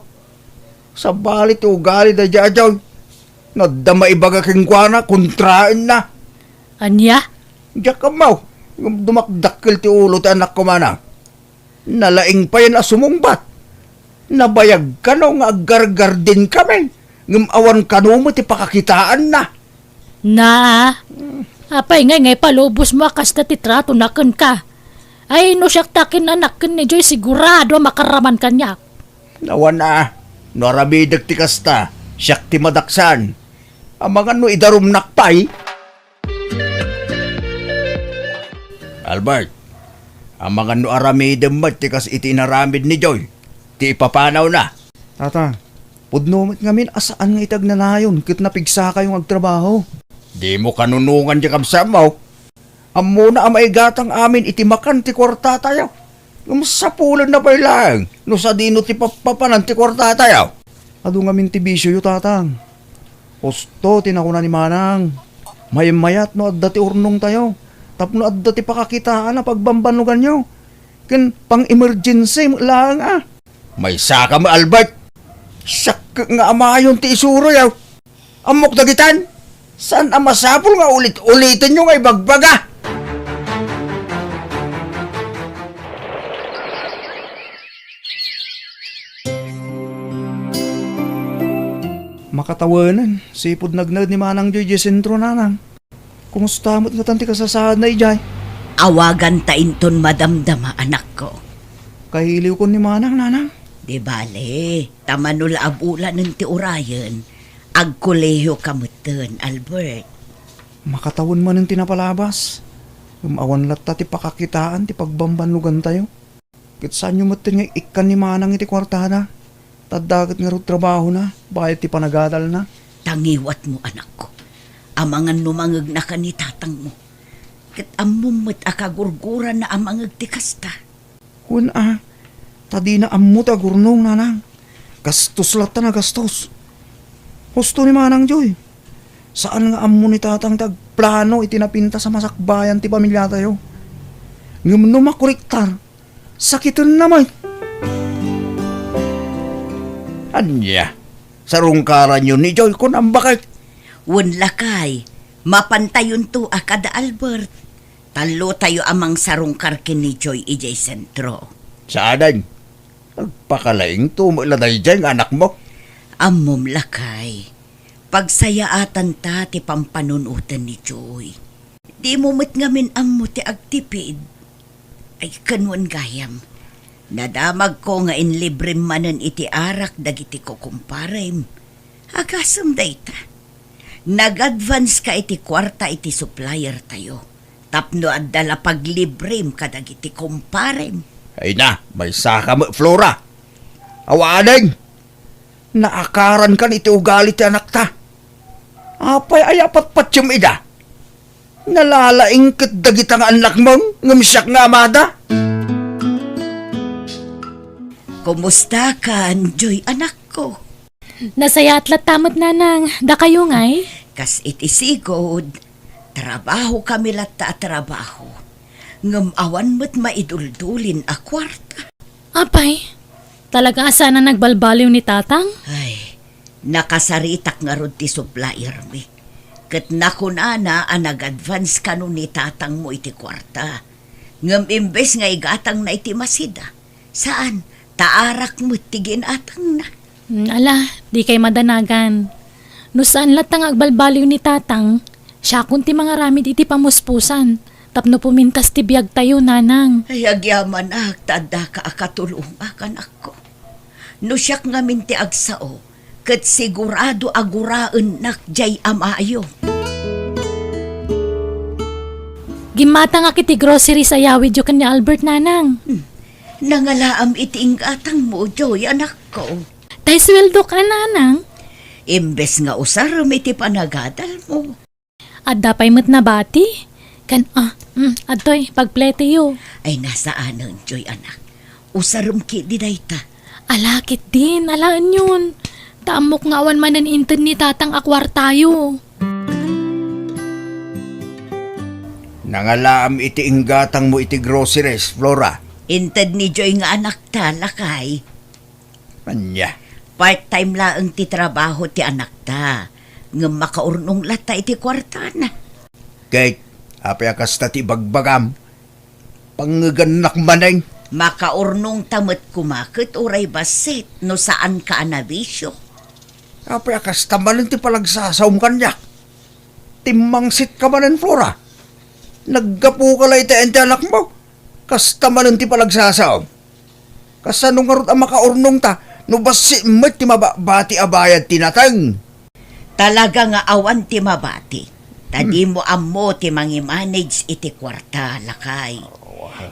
Sa balit ugali da jajaw. Nadama ibaga kingkwana, kontrain na. Anya? Diyak ka mau, dumakdakil ti ulo ti anak ko manang. Nalaing pa yan asumungbat. Nabayag ka no nga agargar din kami. Ngamawan ka no mo ti pakakitaan na. Na, apay ngay palubos mo akas na titrato na ken ka. Ay no siyak takin anak ken ni Joy sigurado makaraman kanya. Nawan na, narabidag ti kasta, siyak ti madaksan. Amangan no idarum nakpay. Albert, amangan no aramidem mat ti kas itinaramid ni Joy. Ti ipapanaw na. Tatang, pudno ngamin asaan nga itag nanayon kit napigsa kayong agtrabaho. Di mo kanunungan di kamsamaw. Amo na amay gatang amin itimakan ti kwarta tayo. Sapulan na pa lang. No sa dino ti papapanan ti kwarta tayo. Ado ngamin ti bisyo yu tatang. Posto tinakuna ni manang. Mayat no adda ti urnong tayo. Tapno adda ti pakakitaan na pagbambanugan nyo. Ken pang emergency lang ah. May saka mo Albert. Sak nga amayon ti isuro yaw. Amok dagitan. Saan ang masapol nga ulit-ulitin nyo nga ibagbaga? Makatawanan, sipod nagnad ni manang Joy sentro nanang. Kumusta mo't nga tanti kasasahad na ijay? Awagan ta inton madamdama anak ko. Kahiliw ko ni manang nanang. Di bale, tamanula abula ng ti Orion. Agkoleho kamutan, Albert. Makatawan man ang tinapalabas. Umawan latta ti pakakitaan ti pagbambanugan tayo. Kitsan nyo matin nga ikan ni manang iti kwartada. Tadagat nga ro trabaho na, bayad ti panagadal na. Tangiwat mo, anak ko. Amangan numangag na ka ni tatang mo. Kat amumot akagurguran na amangag ti kasta. Hun tadi na ammut agurnong nanang. Gastos latta na gastos. Husto ni manang Joy. Saan nga ammo ni tatang tagplano itinapinta sa masakbayan ti pamilya tayo. Ngam makuriktar, sakitin naman. Anya, sarungkaran yun ni Joy kung ang bakit. Wan lakay, mapantayon to akada Albert. Talo tayo amang sarungkar kini Joy ijay sentro. Saanan? Nagpakalaing tumuladay dyan anak mo. Amom lakay, pagsayaatan ta ti pampanunutan ni Joy. Di mo met ngamin ammo ti agtipid. Ay kanwan gayam. Nadamag ko nga in libre manan iti arak dagiti ko kumparem. Agasam dayta. Nag-advance ka iti kwarta iti supplier tayo. Tapno adala paglibrem kadagiti kumparem. Ay na, may saka mo, Flora. Awanan! Naakaran kan iti ugali ti anak ta. Apay ay apat-pat yung ida. Nalalaing kit dagita nga anak mong ngamisyak nga amada. Kumusta ka, Joy, anak ko? Nasayat lat tamot nanang, da kayo ngay? Kas iti sigod, trabaho kami latta at trabaho. Ngam awan mo't maiduldulin a kwarta. Apay, talaga asa na nagbalbaliw ni tatang? Ay, nakasaritak nga rod ti supplier mi. Kat nakunana ang nag-advance ka nun ni tatang mo iti kwarta. Ngam imbes nga igatang na iti masida. Saan? Taarak mo tigin atang na. Ala, di kay madanagan. No saan lat ang agbalbaliw ni tatang, siya kunti mga ramid iti pamuspusan. Tapno pumintas ti biyag tayo, nanang. Ay, agyaman tada ka akatulunga kanak ko. No siyak nga minti agsao, kat sigurado aguraan nak jay amayo. Gimata nga kiti grocery sa yawid yo kanya Albert, nanang. Nangalaam iting atang mo, Joy, anak ko. Tay sweldo ka, nanang. Imbes nga usaram iti panagadal mo. At dapay mo't nabati. Adoy, pagplete yo. Ay nasaanan, Joy, anak. Usaram ki di dayta. Alakit din, alaan yun. Taamok nga awan manan inten ni tatang akwar tayo. Nangalaam iti inggatang mo iti groceries, Flora. Inted ni Joy nga anak ta, lakay. Anya, Part-time laang ti trabaho ti anak ta. Nga makaurnong lata iti kwartana. kay apyakas ta ti bagbagam. Pangagannak maneng. Makaurnong tamat kumakit uray basit no saan ka anabisyo. Apyakas ta manen ti palagsasaum kanyak. Timmangsit ka manen, Flora. Naggapu ka lang iti ente anak mo. Kasta manen ti palagsasaum. Kasanong nga rot ang makaurnong ta. No basi met ti mabati abayad tinatang. Talaga nga awan ti mabati. Tadi mo ammo ti mangimanage iti kwarta, lakay.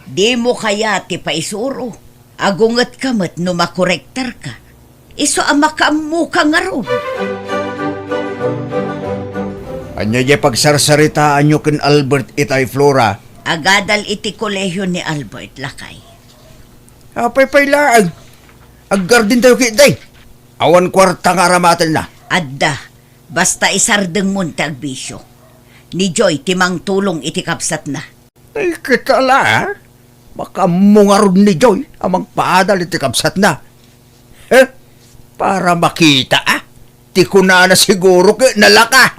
Di mo kaya ti paisuro. Agungat kamat no makorektar ka. Iso ang makaammo ka nga ron. Anya di pagsarsaritaan nyo ken Albert itay, Flora. Agadal iti kolehyo ni Albert, lakay. Apay laang. Aggar din tayo kitay. Awan kwarta nga aramatan na. Adda, basta isardeng mo ti agbisyo. Ni Joy, timang tulong iti kapsat na. Ay, kita la, baka mungarod ni Joy amang paadal iti kapsat na. Para makita, Ti ko na siguro ka nalaka.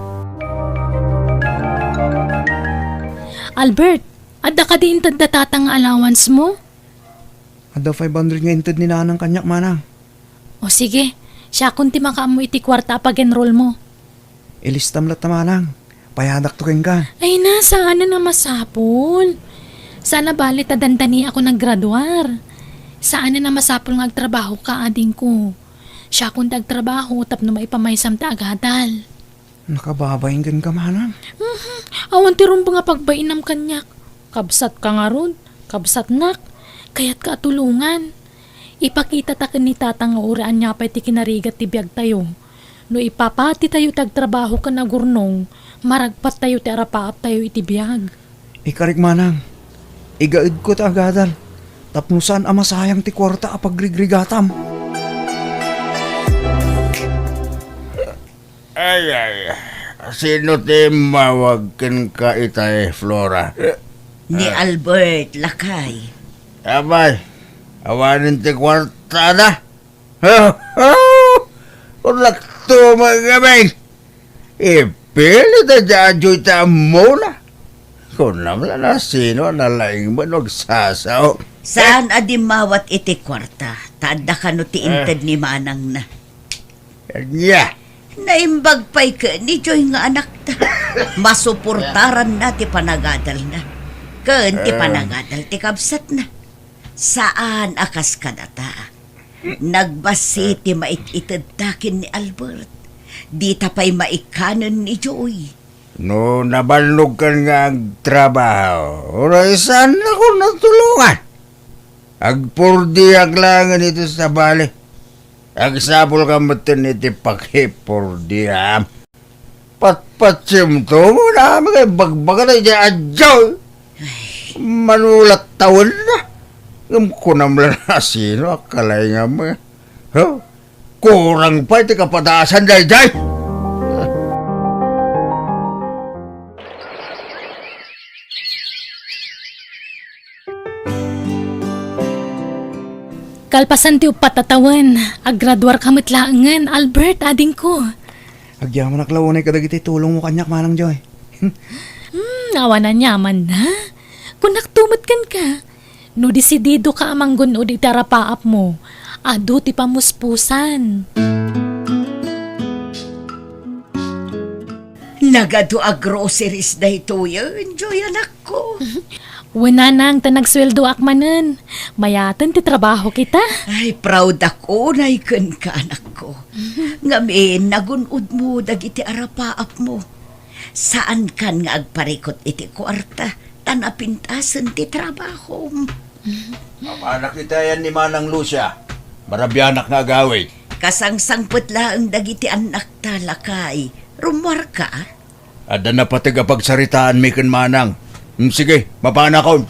Albert, adda ka din tanda tatang allowance mo? Ada 500 nga inted ni nanang kanyak manang. O sige, siya kunti makaamo iti kwarta pag enroll mo. Ilistam lat na manang. Payadak to keng ka. Ay na, sana na masapol. Sana balit adandani ako naggraduar. Saan na masapol nga agtrabaho ka ading ko. Siya kung tagtrabaho tapno maipamaysam ta agadal. Nakababayin ka manang. Awan ti ron ba nga pagbainam kanyak. Kabsat ka nga ron, kabsat nak. Kaya't ka tulungan. Ipakita ta ni tatang nga uraan niya pa iti kinarigat ti biyag tayo. No ipapati tayo tagtrabaho ka na gurnong, maragpat tayo ti arapaap tayo iti biyag. Ikarik manang. Igaid ko ta agadal. Tapnusan ama sayang ti kwarta a pagrigrigatam. Ay. Sino ti mawagkin ka itay, Flora? Ni Albert, lakay. Abay, awanin ti kwarta na. Ulak to mga gabay. Ipili na dyan ta muna. Kung naman na sino nalaing mo nagsasaw. Saan adimawat iti kwarta? Tada ka no ti inted ni manang na. Nya, Naimbag pa'y ka ni Joy nga anak ta. Masuportaran na ti panagadal na. Ken ti panagadal ti kabsat na. Saan akas kadata? Nagbasi ti maititadakin ni Albert. Di tapay maikanan ni Joy. no nabalnog ka nga ang trabaho. Oray, saan ako natulungan? Agpurdi aglangan ito sa bali. Agsapol ka matan iti pakipurdi, Patpatsim to mo na mga bagbaga na dyan adyaw. Manulat tawon na. Kunam lang na sino akalay nga mo. Kurang pa iti kapatasan dyan. Kalpasan ti upatatawan. Agradwar kamatlaangan, Albert, ading ko. Agyaman naklaunay kadagiti tulong mo kanyak manang Joy. Awa na nyaman na. Kung naktumot kan ka, no desidido ka amanggun o di tarapaap mo, ado ti pamuspusan. Nagado a groceries da ito yun, Joy, anak ko. Wala nang tanagsweldo akmanan. Mayatan ti trabaho kita. Ay, proud ako na ikan ka, anak ko. Ngamin, nagunod mo dagiti arapaap mo. Saan kan nga agparikot iti kwarta, tanapintasan ti trabaho. Anak kita yan ni Manang Lucia. Marabyanak nga agaway. Kasangsangpot laang dagiti anak talakay. Rumwar ka? Ada na pati pagsaritaan mi kan Manang. Sige, mapana ko.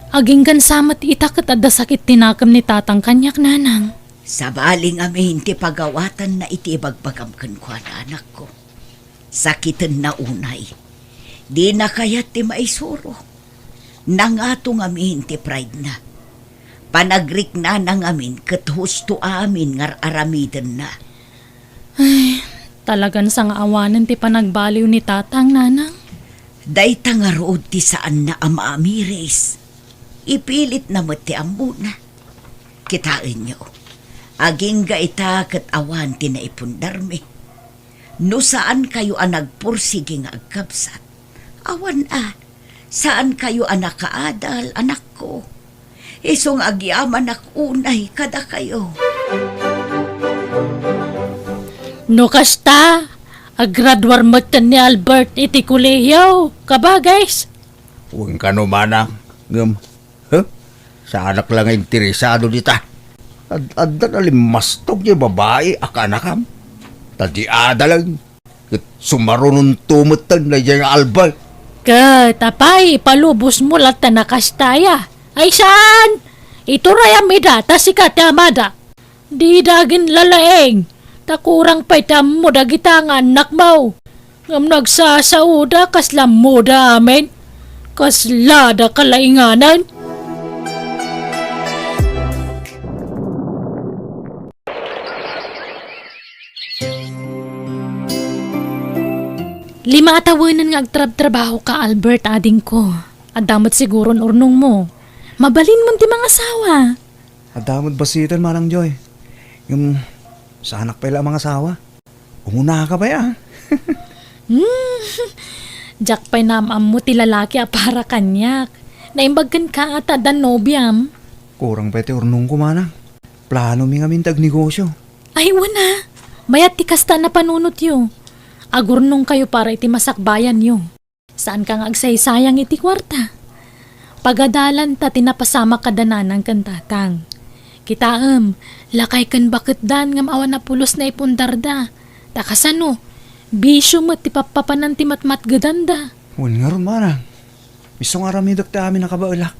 Aging gansamat itakot adda sakit tinakam ni tatang kanyak nanang. Sa baling amin ti pagawatan na iti bagbagam ko na anak ko. Sakitan na unay. Di na kayat ti maisuro. Nangatong amin ti pride na. Panagrik na nang amin kat husto amin ngar aramiden na. Talagan sang awanan ti panagbaliw ni tatang nanang. Dayta nga rood ti saan na amaamires. Ipilit na mo ti ambuna. Kitain nyo. Aging gaita kat awan ti na ipundarmi. No saan kayo ang nagpursige nga agkabsat? Awan saan kayo ang nakaadal, anak ko? Isong agyaman unay kada kayo. No kasta, agradwar matan ni Albert iti kulehiyaw. Kaba guys? Huwag ka no Manang. Sa anak lang ang interesado dita. Adda na limastog niya babae akanakam. Tadi ada lang. Sumarunong tumutan na yung Albert. Tapay, palubos mo lang ta nakastaya. Ay saan? Ito raya midata si katamada. Di dagin lalaeng. Takurang paitam mo dagita nga anak mo. Ngam nagsasauda kaslam mo da amin. Kaslada kalainganan. Lima atawanan nga agtrab-trabaho ka, Albert, ading ko. Adamot siguro urnong mo. Mabalin mo ti mga asawa. Adamod basitan manang Joy. Yung sa anak pa mga asawa. Umuna ka ba ya? Jack pa'y namam mo ti lalaki para kanyak. Naimbagkan ka at adan nobyam. Kurang pete urnong ko manang. Plano mi nga mintag negosyo. Ay, wana. Mayat ti kasta na panunot yo. Agurnong kayo para iti masakbayan yo. Saan ka nga agsaysayang iti kwarta? Pagadalan ta tinapasama kadananan kan tatang. Kitaam, lakay kan bakit dan ngam awan na pulos na ipundarda. Takasano, bisyo mo ti papapanan ti matmat gadanda. Huwag nga ron manang. Misong aramidok ta amin nakabaulak.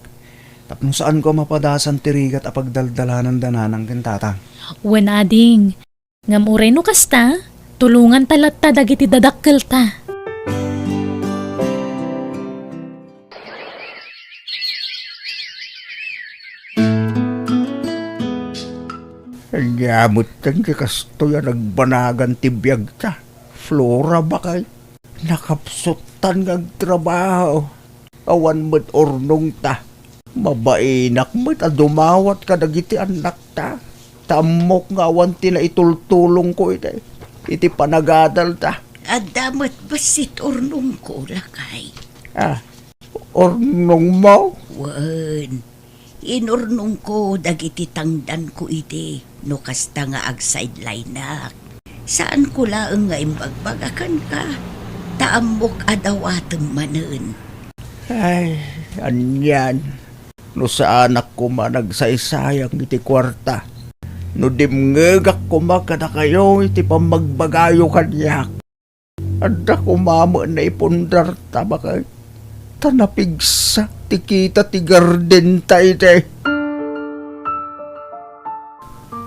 Tapno saan ko mapadasan tirigat apagdaldalanan dananang kintatang. Wen ading, ngam uray no kasta, tulungan talat ta dagiti dadakkel ta. Nyamot tan ti kasto yan nagbanagan ti biyag ta. Flora ba kay? Nakapsutan ng trabaho. Awan mo't ornong ta. Mabainak mo't dumawat ka dagiti anak ta. Tamok nga awan ti na itultulong ko iti. Iti panagadal ta. Adamot basit urnong ko lakay. Ornong mo? Wan. Inurnong ko dagiti tangdan ko iti. No kasta nga ag sideline na. Saan ko laang nga imbagbagakan ka? Taamok adawatem manen. Ay, anyan. No sa anak ko managsaysayang iti kwarta. No dimngegak ko makada kayo iti pamagbagayo kanyak. Anda ko mama na ipundar taba kay. Tanapigsa ti kita ti garden tayo.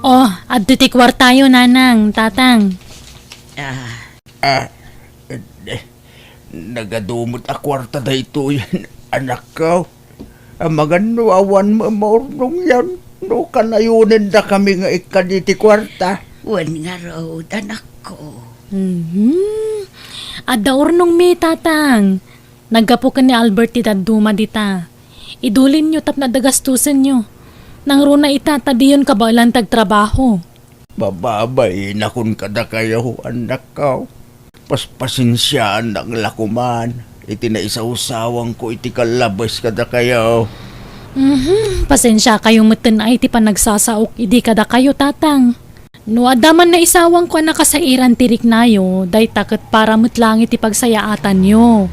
Oh, adto ti kwartayo nanang, tatang. Nagadumot a kwarta da ito yan, anak ko. Ang magano awan mo maurnong yan. No kanayunin da kami nga ikaniti kwarta. Wan nga raw, anak ko. Ada urnong mi tatang. Naggapo ka ni Albert ita duma dita. Idulin nyo tap na dagastusan nyo. Nang runa itata diyon ka ba lang tagtrabaho. Bababay na kun kada kayo, anak ko. Paspasinsyaan ang lakuman. Iti na isausawang ko iti kalabas kada kayo. Pasensya kayong meten ay ti pa nagsasaok idi kada kayo tatang. No adaman na isawang ko na kasairan tirik nayo, day takot para mutlang iti pagsayaatan nyo.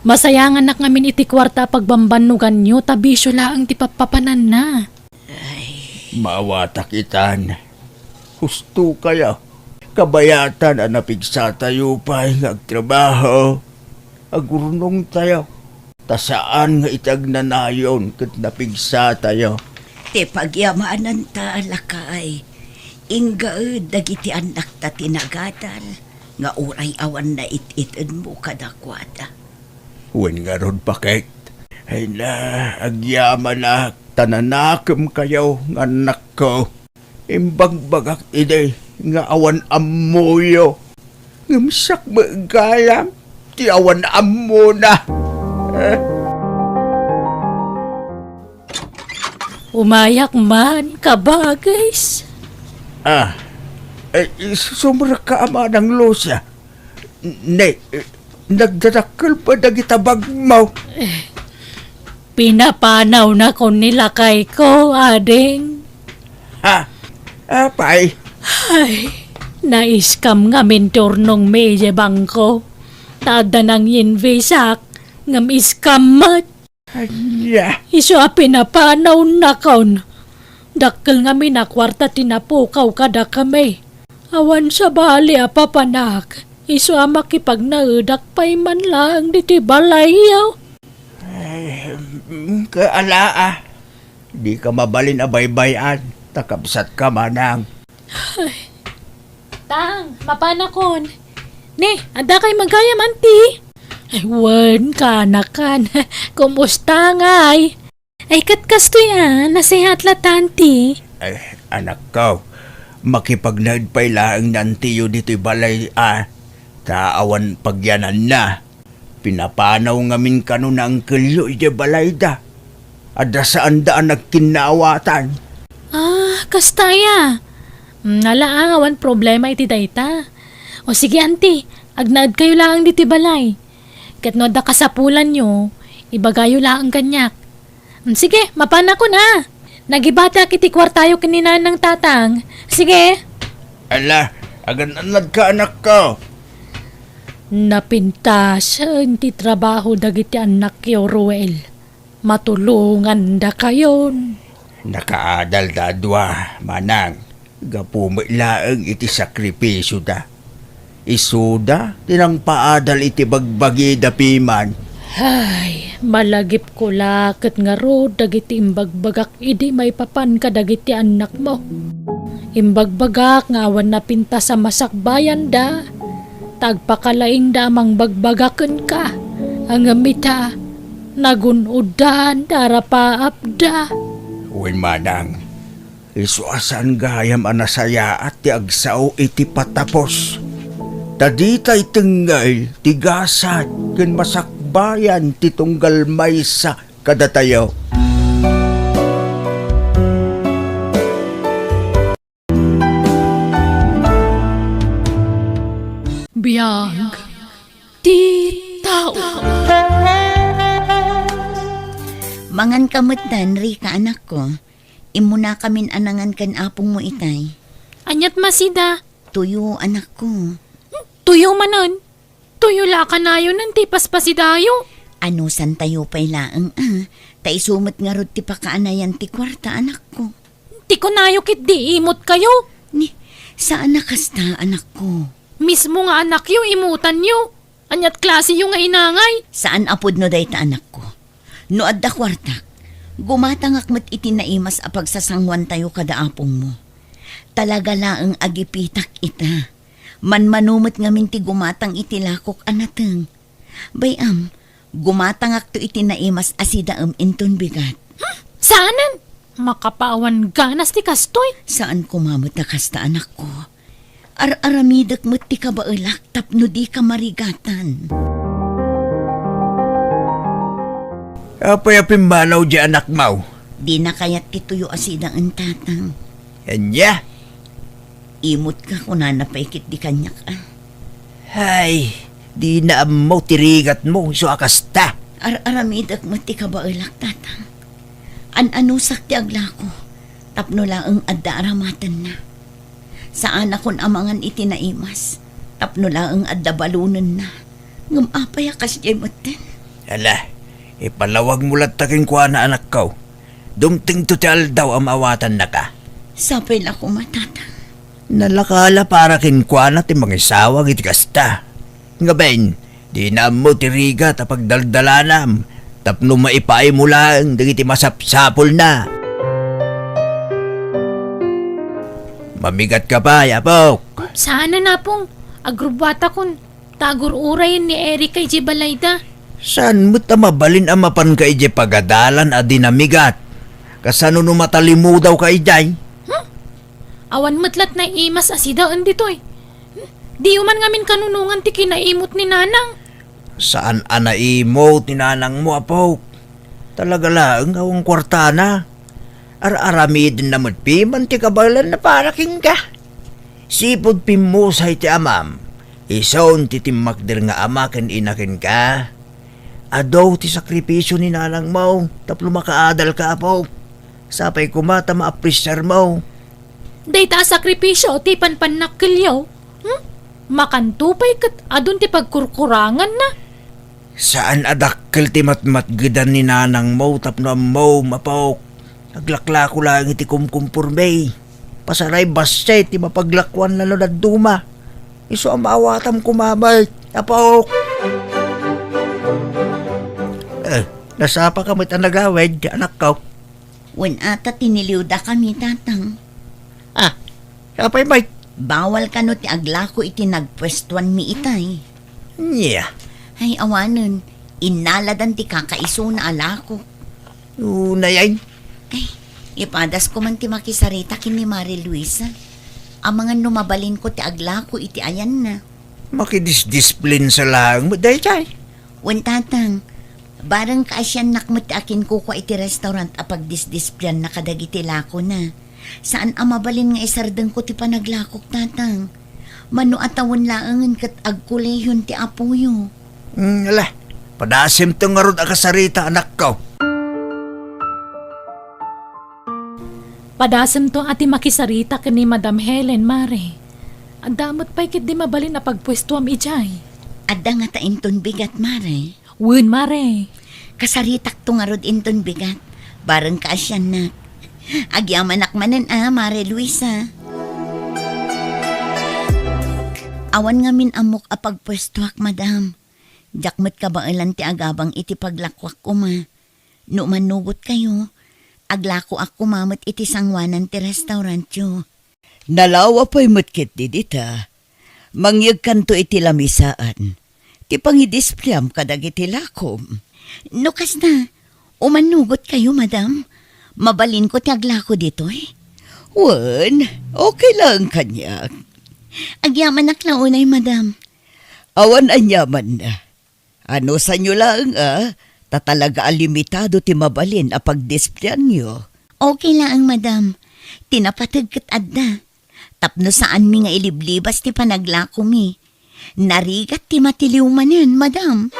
Masayangan nak ngamin iti kwarta pagbambanugan nyo, tabisyo laang ti papapanan na. Mawatak itan. Husto kaya. Kabayatan ang napigsa tayo pa agtrabaho. Agurnong tayo. Tasaan nga itag nanayon kat napigsa tayo. Te pagyamanan ta alakay. Ingaud dagiti anak ta tinagadal. Nga uray awan na it-itan mo kadakwada. Huwag nga ron pakit. Ay na, agyaman na, tananakam kayo, anak ko. Imbagbagak ide, nga awan amoyo. Ngamsak magayam, ti awan amo na. Umayak man, kabagais. Sumra ka ama ng losya. Nagdadakal pa dagitabag mo. Pinapanaw na ko nilakay ko, ading. Apay. Ay, naiskam nga mintornong medya bangko. Tada nang invisak, ngam iskam mat. Anya. Iso a pinapanaw na kaon. Dakkel nga minakwarta tinapukaw kada kami. Awan sa bali a papanak. Iso a makipagnaudak pa'y man lang diti balayaw. Kaalaa. Di ka mabalin a baybayan. Takabsat ka manang. Tang, mapanakon. Ne, ada kay magayam anti. Ay, wan ka na kan. Kumusta ngay? Ay, katkasto yan. Nasihat la tanti. Ay, anak ko. Makipagnaid pa'y laang nantiyo dito'y balay Taawan pagyanan na. Pinapanaw ngamin kano na ang kelyo iti balay da. Ada saan daan nagkinawatan. Kastaya. Nalaang awan problema iti dayta. O sige anti, agnaad kayo laang diti balay. Kat no da kasapulan nyo, ibagayo laang kanyak. Sige, mapana ko na. Nagibata kiti kwartayo kanina ng tatang. Sige. Ala, agan-anad ka anak ko. Napintasan ti trabaho dagiti anak yo, Ruel. Matulungan da kayon. Nakaadal dadwa, manang. Gapumailaang iti sakripisyo da. Isuda, tinang paadal iti bagbagi da piman. Ay, malagip ko lakit nga ro dagiti imbagbagak idi may papan ka dagiti anak mo. Imbagbagak nga awan na pinta sa masakbayan da. Tagpakalaing damang bagbagaken ka. Ang amita, nagunudan darapaapda. Uy manang, isuasan gayam anasaya at ti agsaw iti patapos. Taditay tenggay, tigasan, ken masakbayan ti tunggal maysa kadatayo. Biyag, ti tao. Mangan kamot dan, Rika, anak ko. Imuna kamin anangan kan apong mo itay. Anyat masida. Tuyo, anak ko. Tuyo manon. Tuyo la ka na yun ng tipas pasidayo. Ano san tayo pa'y laang tay sumot nga rod ti pakaanayan ti kwarta, anak ko. Ti ko nayo kit di imot kayo. Ni, saan nakasta, anak ko? Mismo nga anak yo, imutan nyo. Anyat klase yung nga inangay. Saan apod no day ta, anak ko? No adda kwarta, gumatangak mat itinaimas a pagsasangwan tayo kada apong mo. Talaga laang agipitak ita. Manmanumot ngamin ti gumatang itilakok anateng. Bayam, Gumatangak to iti naimas asidaam inton bigat. Saanan? Makapawan ganas ti kastoy. Saan kumamot na kasta anak ko? Ar-aramidak mo't ti kabailak tapno di ka marigatan. Apay-apim banaw di anak mau. Di na kayat tituyo asidaan tatang. Anya? Imot ka kung nanapaikit di kanyak ah. Hay, di na mo tirigat mo, so akasta. Ar-aramidak mo't ti kabailak tatang. An-anusak ti aglako. Tapno lang ang adda aramatan na. Saan akon amangan iti naimas. Tapno lang ang adda balunan na. Ngumapay akas jay moten. Ala, ipalawag mo lang taking kuha na anak ko. Dumting tutal daw ang awatan na ka. Sapay lang ko matatang. Nalakala para kin kuha na ti mga isawag iti kasta. Nga ben, di na mo tirigat apag daldalanam. Tapno maipay mo lang, dagiti masapsapol na. Mamigat ka pa, yapok. Sana na pong agrubata kun tagur urayin ni Eric kay Jibalayda. Saan mo mabalin ang mapan ka ije pagadalan a dinamigat? Kasano no matalimu daw ka ijay? Awan matlat na imas asidaan ditoy. Di man ngamin kanunungan ti kinaimot ni Nanang. Saan anaimo tinanang mo, apok? Talaga lang awang kwartana. Ar-aramid naman piman ti kabalan na paraking ka. Sipod pimusay ti amam. Isaon ti timakdir nga ama ken inakin ka. Adaw ti sakripisyo ni nanang mo. Tapno makaadal ka, apok. Sapay kumata maapresyar mo. Dayta sakripisyo ti panpanakilyaw. Makantupay kat adun ti pagkurkurangan na. Saan adakkel ti matmatgedan ni nanang mo tapno mo, apok? Naglakla ko lang iti kumkumpurmay. Pasaray basay ti mapaglakwan lalo na duma. Iso ang maawatam kumamay, apok. Nasapa ka mo't anagawed, anak ko. Wen ata tiniliwda kami tatang. Kapay may. Bawal ka no ti aglako iti nagpwestuan mi itay. Niya. Ay awanon, inaladan ti kakaiso na alako. Unay. Ay, ipadas ko man ti makisarita kini Mari Luisa. Ang mga numabalin ko ti aglako iti ayan na. Makidisdisplin sa lang mo, day chay. Wen tatang, barang kaasyan nakmat ti akin ko iti restaurant apag disdisplyan na kadagiti lako na. Saan ang mabalin nga isardeng ko ti panaglakok tatang? Mano atawon laangan kat agkulehon ti apuyo. Ala, padasim to nga rod akasarita, anak ko. Padasam to ati makisarita kani Madam Helen, Mare. Ang damot pa'y kit di mabalin na pagpwestuam ijay. Adda nga ta inton bigat, Mare. Wun, Mare. Kasaritak to nga rod inton bigat. Barang kaasyan na. Agyaman akmanan Mare Luisa. Awan nga min amok apagpwestuak, madam. Jakmet ka ba ilan ti agabang iti paglakwak ko ma. No manugot kayo, aglako ako mamot iti sangwanan ti restaurant yo. Nalawa pa'y mutkit di dita. Mangyag kanto iti lamisaan. Ti pangidispliyam kadag iti lakom. No kas na, umanugot kayo, madam. Mabalin ko ti aglako dito eh. Wan, okay lang kanyak. Agyaman naklaunay, madam. Awan anyaman na. Ano sa nyo lang tatalaga alimitado ti mabalin apag displyan nyo. Okay lang, madam. Tinapatag kat adda. Tapno saan mi nga iliblibas ti panaglako mi. Narigat ti matiliw manen, madam.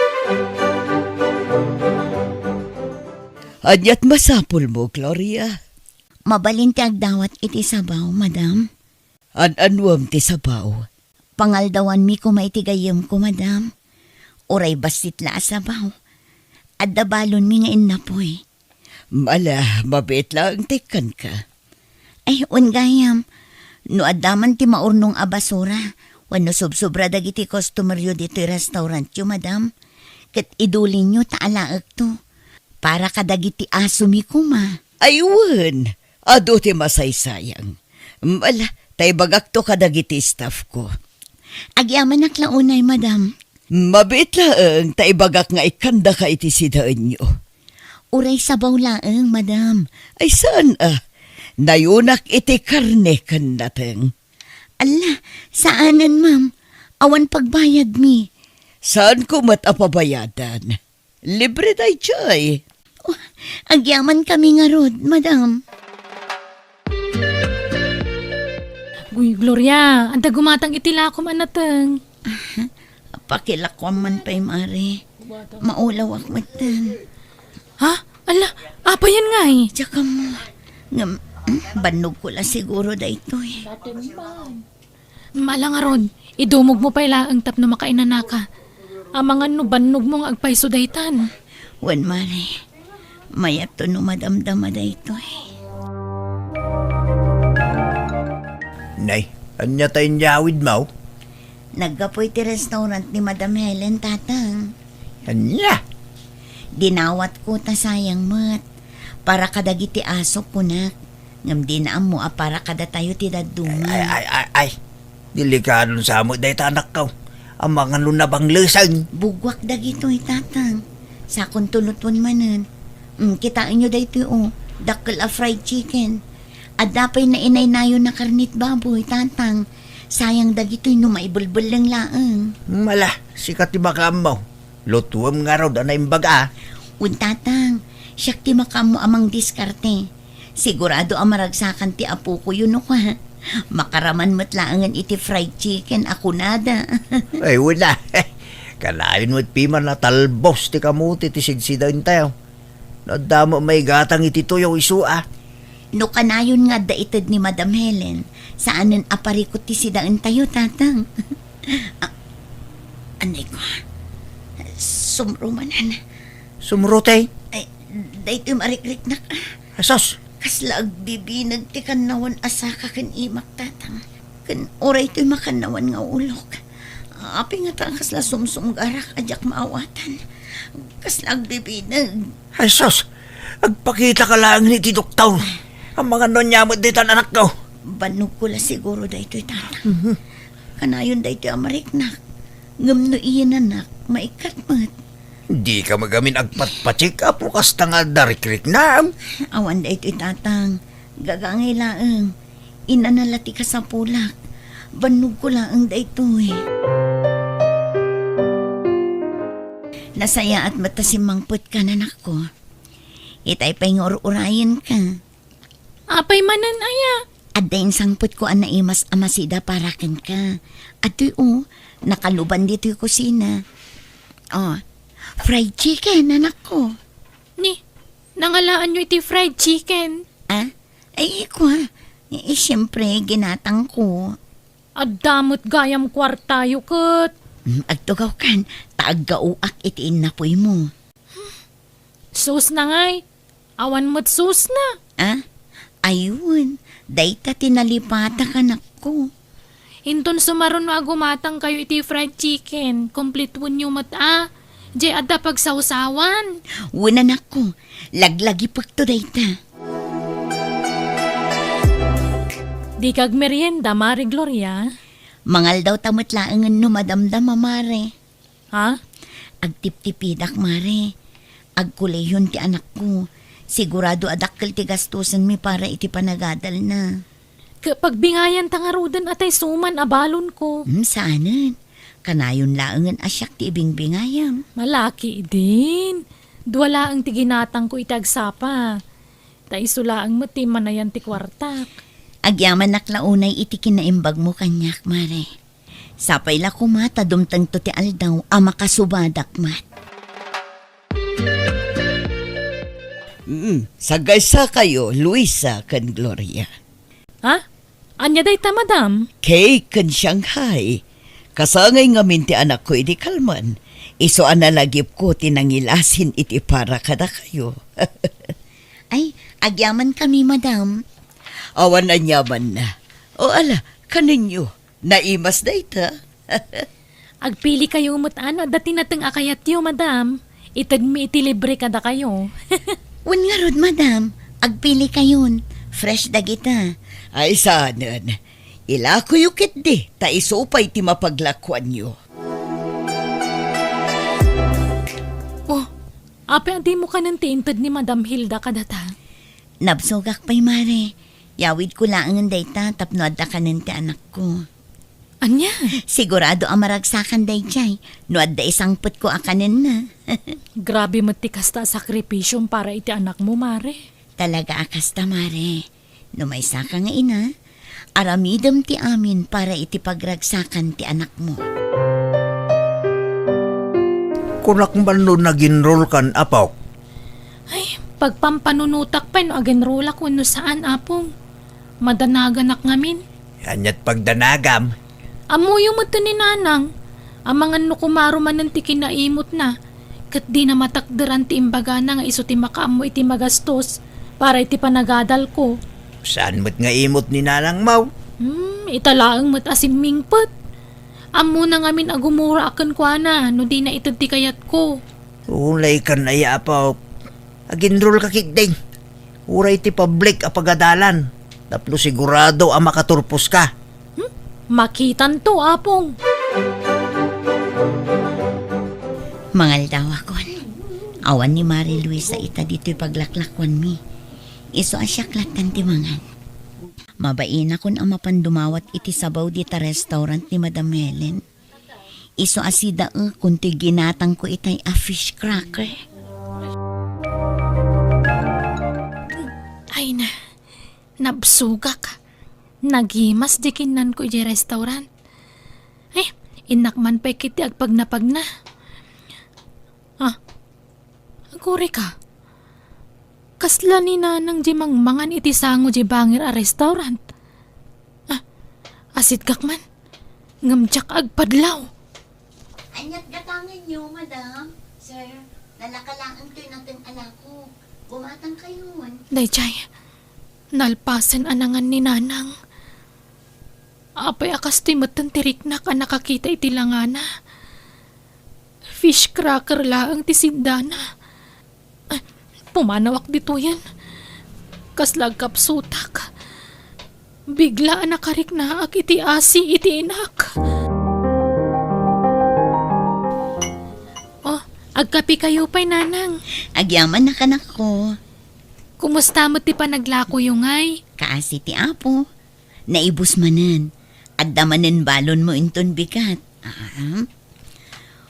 Anyat masapul mo, Gloria. Mabalin ti agdawat iti sabaw, madam. An-anwam ti sabaw. Pangaldawan mi ko maitigayam ko, madam. Oray basit la sabaw. Adda balon mi nga innapoy. Mala, mabit lang tekan ka. Ay, ungayam. No adaman ti maurnong abasura. Wano subsobra dagiti customer yo dito restaurant yo, madam. Kat idulin nyo taalaag to. Para kadagiti aso mi kuma. Ayun, ado ti masaysayang. Mala, tay bagak to kadagiti staff ko. Agyaman naklaunay, madam. Mabit laeng taibagak nga ikanda ka iti sidaan nyo. Uray sabaw laeng, madam. Ay saan nayunak iti karne kan nateng. Ala, saanan, ma'am? Awan pagbayad mi. Saan ko matapabayadan? Libre day chay. Oh, agyaman kami nga rod, madam. Uy, Gloria, anda gumatang itila ko manateng. Pakilakwan man pa'y mare. Maulaw akmatan. Ha? Ala, apa yan nga eh? Tsaka mo, banog ko lang siguro da ito eh. Malang aron, idumog mo pa ila ang tap na makainanaka. Amangan no banog mo nga agpaiso daytan. Wan mare, mayat to no madamdama da ito eh. Nay, anya tayong yawid mo? Naggapoy ti restaurant ni Madam Helen, tatang. Anya? Dinawat ko ta sayang mat. Para kadagiti aso punak. Ngam din mo para kada tayo ti dadungan. Ay. Delikadon sa mo day tanak ka. Ang mga lunabang lusang. Bugwak dagito tatang. Sakon tulutwan manan. Kitain nyo dayto dakkel a fried chicken. Adapay na inay nayo na karnit baboy, tatang. Sayang dagito'y numaibulbul lang laang. Mala, sikat ti makam mo. Lutuam nga raw na imbaga. Tatang, siyak ti makam mo amang diskarte. Sigurado ang maragsakan ti apo ko yun ako ha. Makaraman mo't laangan iti fried chicken ako nada. Ay, wala. Kalain mo't piman na talbos ti kamuti ti sigsidain tayo. Nadamo may gatang iti tuyo isua. No kanayon nga daitad ni Madam Helen, saanan aparikot ti sidaan tayo, tatang. Anay ko, sumrumanan. Sumrutay. Ay, dayto'y marikrik na ka. Asos. Kasla agbibinag ti kanawan asa ka kan imak, tatang. Kan oray to'y makanawan nga ulok. Api nga tang kasla sumsumgarak ajak maawatan. Kasla agbibinag. Asos. Agpakita ka lang ni ti doktor. Ang mga nonyamot ditan anak ko. Banog ko la siguro dayto'y tatang. Kanayon dayto'y amariknak. Ngam no iyan anak, maikat mat. Di ka magamin agpatpatsik apo kasta nga darikrik na. Awan dayto'y tatang. Gagangay laang. Inanalati ka sa pulak. Banog ko laang dayto'y. Nasaya at matasimangpot ka nanak ko. Itay pa'y ngor-urayan ka. Apay manan aya. At dahin sangpot ko ang naimas amasida para kan ka. At nakaluban dito yung kusina. Fried chicken, anak ko. Ni, nangalaan nyo iti fried chicken. Ay, ko siyempre, ginatang ko. Addamot gayam kwartayo kat. Agtugaw kan, taag-gauak itiin na po'y mo. Sus na ngay. Awan mo't sus na. Ayun, dayta tinalipata ka na ko. Hinton sumaron na agumatang kayo iti fried chicken. Complete wun nyo mata. Di adda pagsawsawan. Wala na ko, laglagi pagto dayta. Di kag merienda, Mari Gloria. Mangal daw tamot laangan no madamdam, mare. Ha? Agtip-tipidak, mare. Agkuleyon ti anak ko. Sigurado adakkel ti gastusan mi para iti panagadal na. Kapag bingayan tangarudan atay suman abalon ko. Saanan? Kanayon laangan asyak ti ibing bingayam. Malaki din. Duwala ang tiginatang ko itagsapa. Taisula ang mati manayan ti kwartak. Agyaman naklaunay iti kinaimbag mo kanyak, mare. Sapay la kumata dumtang to ti aldaw ama kasubadak mat. Sagaysa kayo, Luisa kan Gloria. Ha? Anya day ta, madam? Kay kan Shanghai. Kasangay ngamin ti anak ko iti kalman. Iso analagip ko tinangilasin iti para kada kayo. Ay, agyaman kami, madam. Awan na nyaman na. O ala, kaninyo, naimas na ita. Agpili kayo ano, dati nateng akayat yo, madam. Itag mi iti libre kada kayo. Wan nga rod, madam. Agpili kayon. Fresh dagita. Ay sanan, ila ko yukit di, ta isupay ti mapaglakwan nyo. Oh, ape di mo ka nang tiintad ni Madam Hilda kadata. Nabsugak pa'y mare. Yawid ko lang ang dayta tapno adda ka ti anak ko. Anya? Sigurado ang maragsakan day chay. No adda isang put ko akanin na. Grabe matikas ta sakripisyong para iti anak mo, Mare. Talaga akas ta mare. No may saka nga ina, aramidam ti amin para iti pagragsakan ti anak mo. Kunak man no nag-enroll kan apaw. Ay, pagpampanunutak pa no agenrola ko no saan apong. Madanaganak ngamin. Yanyat pagdanagam. Amuyo mo ni nanang. Amangan no kumaro man ng tikinaimot na. Kat di na matakderan ti imbaga na nga iso ti makaamo iti magastos para iti panagadal ko. Saan mo't nga imot ni Nanang Mau? Italaang mat asim mingpet. Amo na ngamin agumura akan kwa na no di na itad ti kayat ko. Ulay kan ay apaw. Ag-enroll ka kikding. Uray ti public apagadalan. Tapno sigurado ang makaturpos ka. Makitan to apong. Mangal daw akon. Awan ni Mari Luisa ita dito'y paglaklakwan mi. Iso asyaklatan ti mangan. Mabain akon ang mapandumawat iti sabaw di ta restaurant ni Madam Helen. Iso asida kung ti ginatang ko itay a fish cracker. Ay na, nabsugak. Nagimas di kinan ko iti restaurant. Ay, inakman pa kiti agpag napag na. Aguri ka. Kasla ni nanang di mangmangan iti sango di bangir a restaurant. Asit kak man. Ngamtsak agpadlaw. Anyat gatangan niyo, madam. Sir, nalakalaan to'y natin alako. Bumatang kayo. Dayjay, nalpasan anangan ni nanang. Apay akas ti matantirik na ka nakakita iti langana. Fish cracker laang ti sindana. Pumanawak dito yan. Kaslag kapsutak. Bigla nakarik na ak iti asi iti inak. Oh, agkapi kayo pa'y nanang. Agyaman na kanak ko. Kumusta mo ti panaglako yung ay? Kaasi ti apo. Naibus manen. At damanen balon mo inton bigat.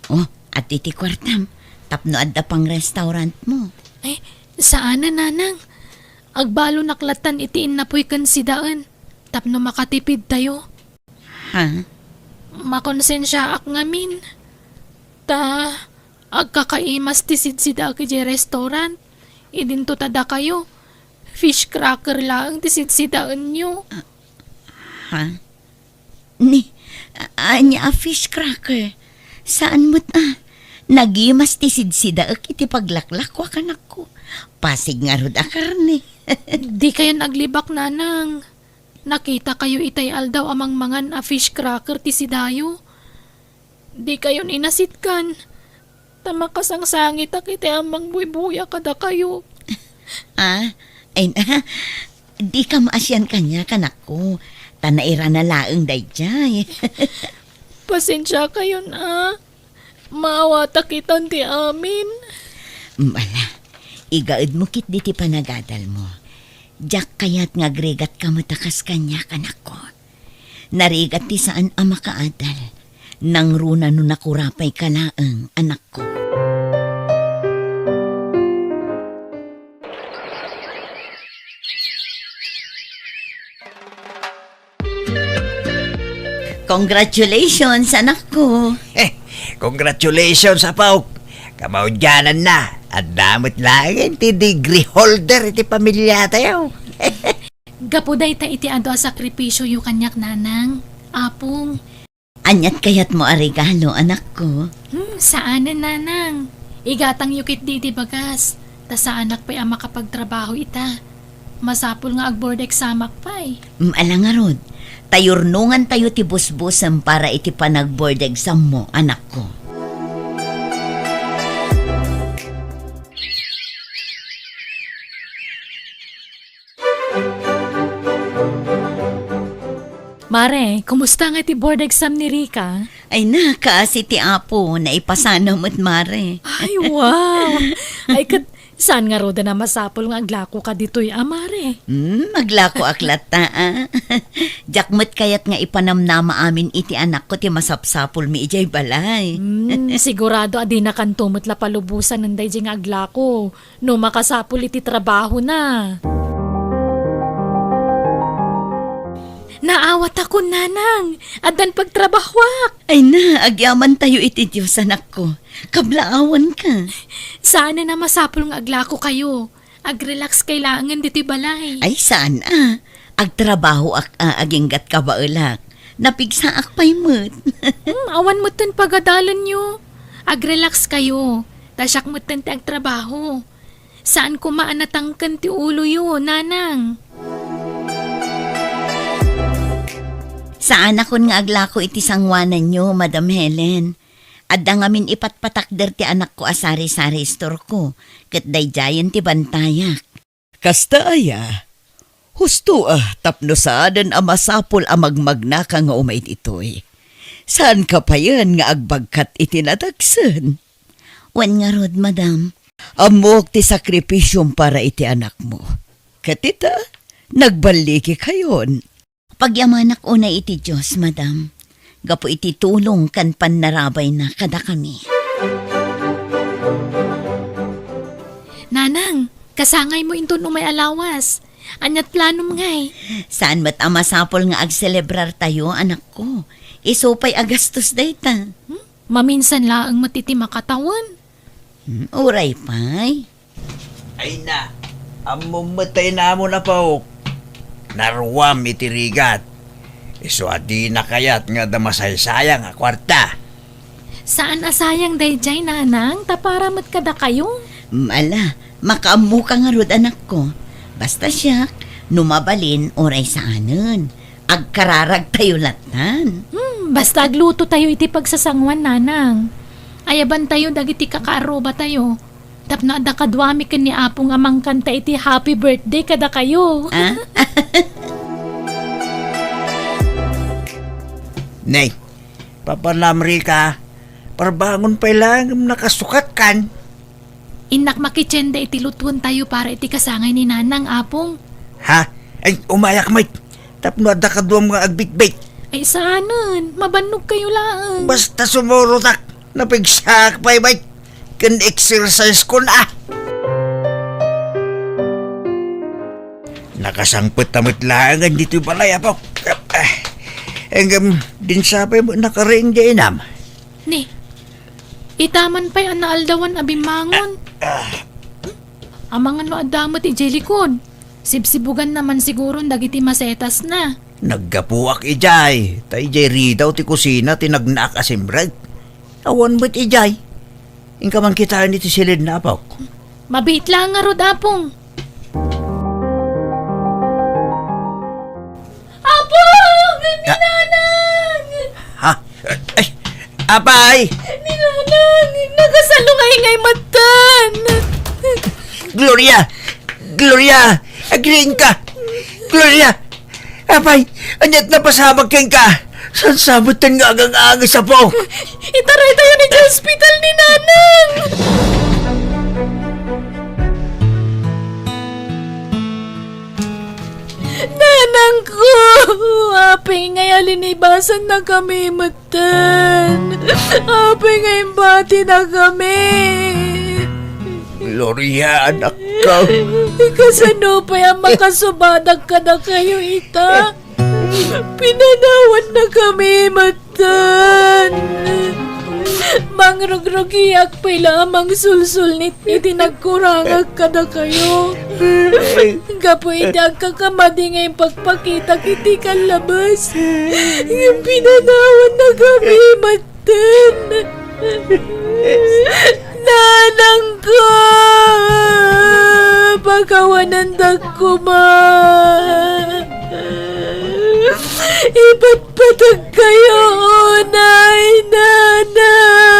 Oh, at iti kwartam. Tapno adda pang restaurant mo. Ay, saan na nanang? Agbalo naklatan itiin na po'y kansidaan. Tapno makatipid tayo. Ha? Makonsensya ak ngamin. Agkakaimas ti sidsida ki restaurant. Idinto tada kayo. Fish cracker lang ti sidsidaan nyo. Ha? Anya a fish cracker. Saan mo't nagimas ti sidsida ak iti paglaklak wa kanak ko. Pasig nga rod a karne. Di kayo naglibak nanang. Nakita kayo itay aldaw amang mangan a fish cracker ti sidayo. Di kayo ninasitkan. Tamakasang sangit ak iti amang buybuya kada kayo. Ay na, di ka maasyan kanya kanak ko. Tanaira na laeng dayjay. Pasensya kayo na. Maawa takitan ti amin. Mala, igaid mo kit di ti panagadal mo. Diyak kayat nga gregat ka matakas kanya kanak ko. Narigat ti saan ang makaadal. Nang runa no nakurapay ka laeng anak ko. Congratulations, anak ko. Congratulations, apaw. Kamaudyanan na. At damot lang ti degree holder iti pamilya tayo. Gapuday ta iti ado a sakripisyo yu kanyak nanang. Apong. Anyat kayat mo a regalo, anak ko. Saan na nanang? Igatang yukit di bagas. Ta sa anak pa'y ang makapagtrabaho ita. Masapul nga ag-board examak pa'y. Alangarod, tayurnungan tayo ti busbusam para iti panag-board exam mo, anak ko. Mare, kumusta nga iti board exam ni Rika? Ay na, kaasi ti Apo na ipasana mo't mare. Ay, wow! Ay, saan nga roda na masapol nga aglako ka dito'y amare? Maglako aklat ta, Jakmat kayat nga ipanamnama amin iti anak ko ti masapsapol mi ijay balay. Sigurado adi na kantumot la palubusan ng dayjay nga aglako. No makasapol iti trabaho na. Naawat ako, nanang. Adan pagtrabahwak. Ay na, agyaman tayo iti Diyos anak ko. Kablaawan ka. Sana na masapol nga aglako kayo. Agrelax kailangan dito'y balay. Ay saan agtrabaho aginggat ka ba ulak? Napigsa pa'y mo't. Awan mo tin pagadalan nyo. Agrelax kayo. Tasyak mo tin ti agtrabaho. Saan kumaanatangkan ti ulo yun, nanang? Saan akon nga aglako iti sangwanan nyo, Madam Helen? Adda ngamin ipatpatakder ti anak ko asari-sari store ko, ket dayjayan ti bantayak. Kasta aya, husto tapno saadan masapol magmagna ka nga umait itoy. Saan ka pa yan nga agbagkat iti natagsan? Wan nga rod, madam. Amok ti sakripisyong para iti anak mo. Katita, nagbaliki kayon. Pagyamanak una iti Diyos, madam. Gapo iti tulong kan panarabay na kada kami. Nanang, kasangay mo into no may alawas. Anyat plano mo ngay. Saan mat amasapol nga agselebrar tayo, anak ko? Isupay agastos dayta. Maminsan laang matiti makatawan. Uray pay. Ay na, amumatay na mo na pa Naruwam iti rigat. Iso adi na kayat nga damasay-sayang nga kwarta. Saan asayang dayjay, nanang? Taparamat kada kayo? Mala, makaamu ka nga rod, anak ko. Basta siya, numabalin oray saanan. Agkararag tayo latan. Basta agluto tayo iti pagsasangwan, nanang. Ayaban tayo dagiti kakaaroba tayo. Tapno ada kadwami ken ni Apong amang kanta iti happy birthday kada kayo. Nay, papanamri ka. Parbangon pa lang nakasukat kan. Inak makitsenda iti lutuan tayo para iti kasangay ni nanang Apong. Ha? Ay, umayak mate. Tapno ada kadwam nga agbitbit. Ay saanan, mabanog kayo lang. Basta sumurutak. Napigsak pa mate. Kan exercise ko na. Nakasangpot tamit langan dito balay po. Hanggang din sapay mo nakaring di inam. Ni, itaman pa'y anaaldawan abimangon. Amang ano adamot ijelikod. Sibsibugan naman siguro dagiti masetas na. Naggapuak ijay. Ta ijay ridaw ti kusina tinagnaak asimbrag. Awan mo't ijay. Ingka man kita nito silid na apaw. Mabit lang nga rod, Apong. Apong! Ninanang! Ha? Ay! Apay! Ninanang! Nakasalungay ngay matan! Gloria! Gloria! Agriin ka! Gloria! Apay! Anyat na pasabag keng ka! San sabutan nga agang-agas apaw? Itaray tayo ni hospital ni Nanang! Nanang ko! Apay ngay alinibasan na kami matan! Apay ngay bati na kami! Gloria, anak ka! Kasano pa yung makasubadag ka na kayo, ita? Pinanawan na kami, matan. Mangrugrugiyak pa lamang sulsul nit itinagkurangag ka na kayo. Gapoy agkakamadi ngayong pagpakita kiti kan labas. Pinanawan na kami, matan. Nanang ko! Pagkawanandag ko, ma! Ipatpatag kayo, nay, nanay!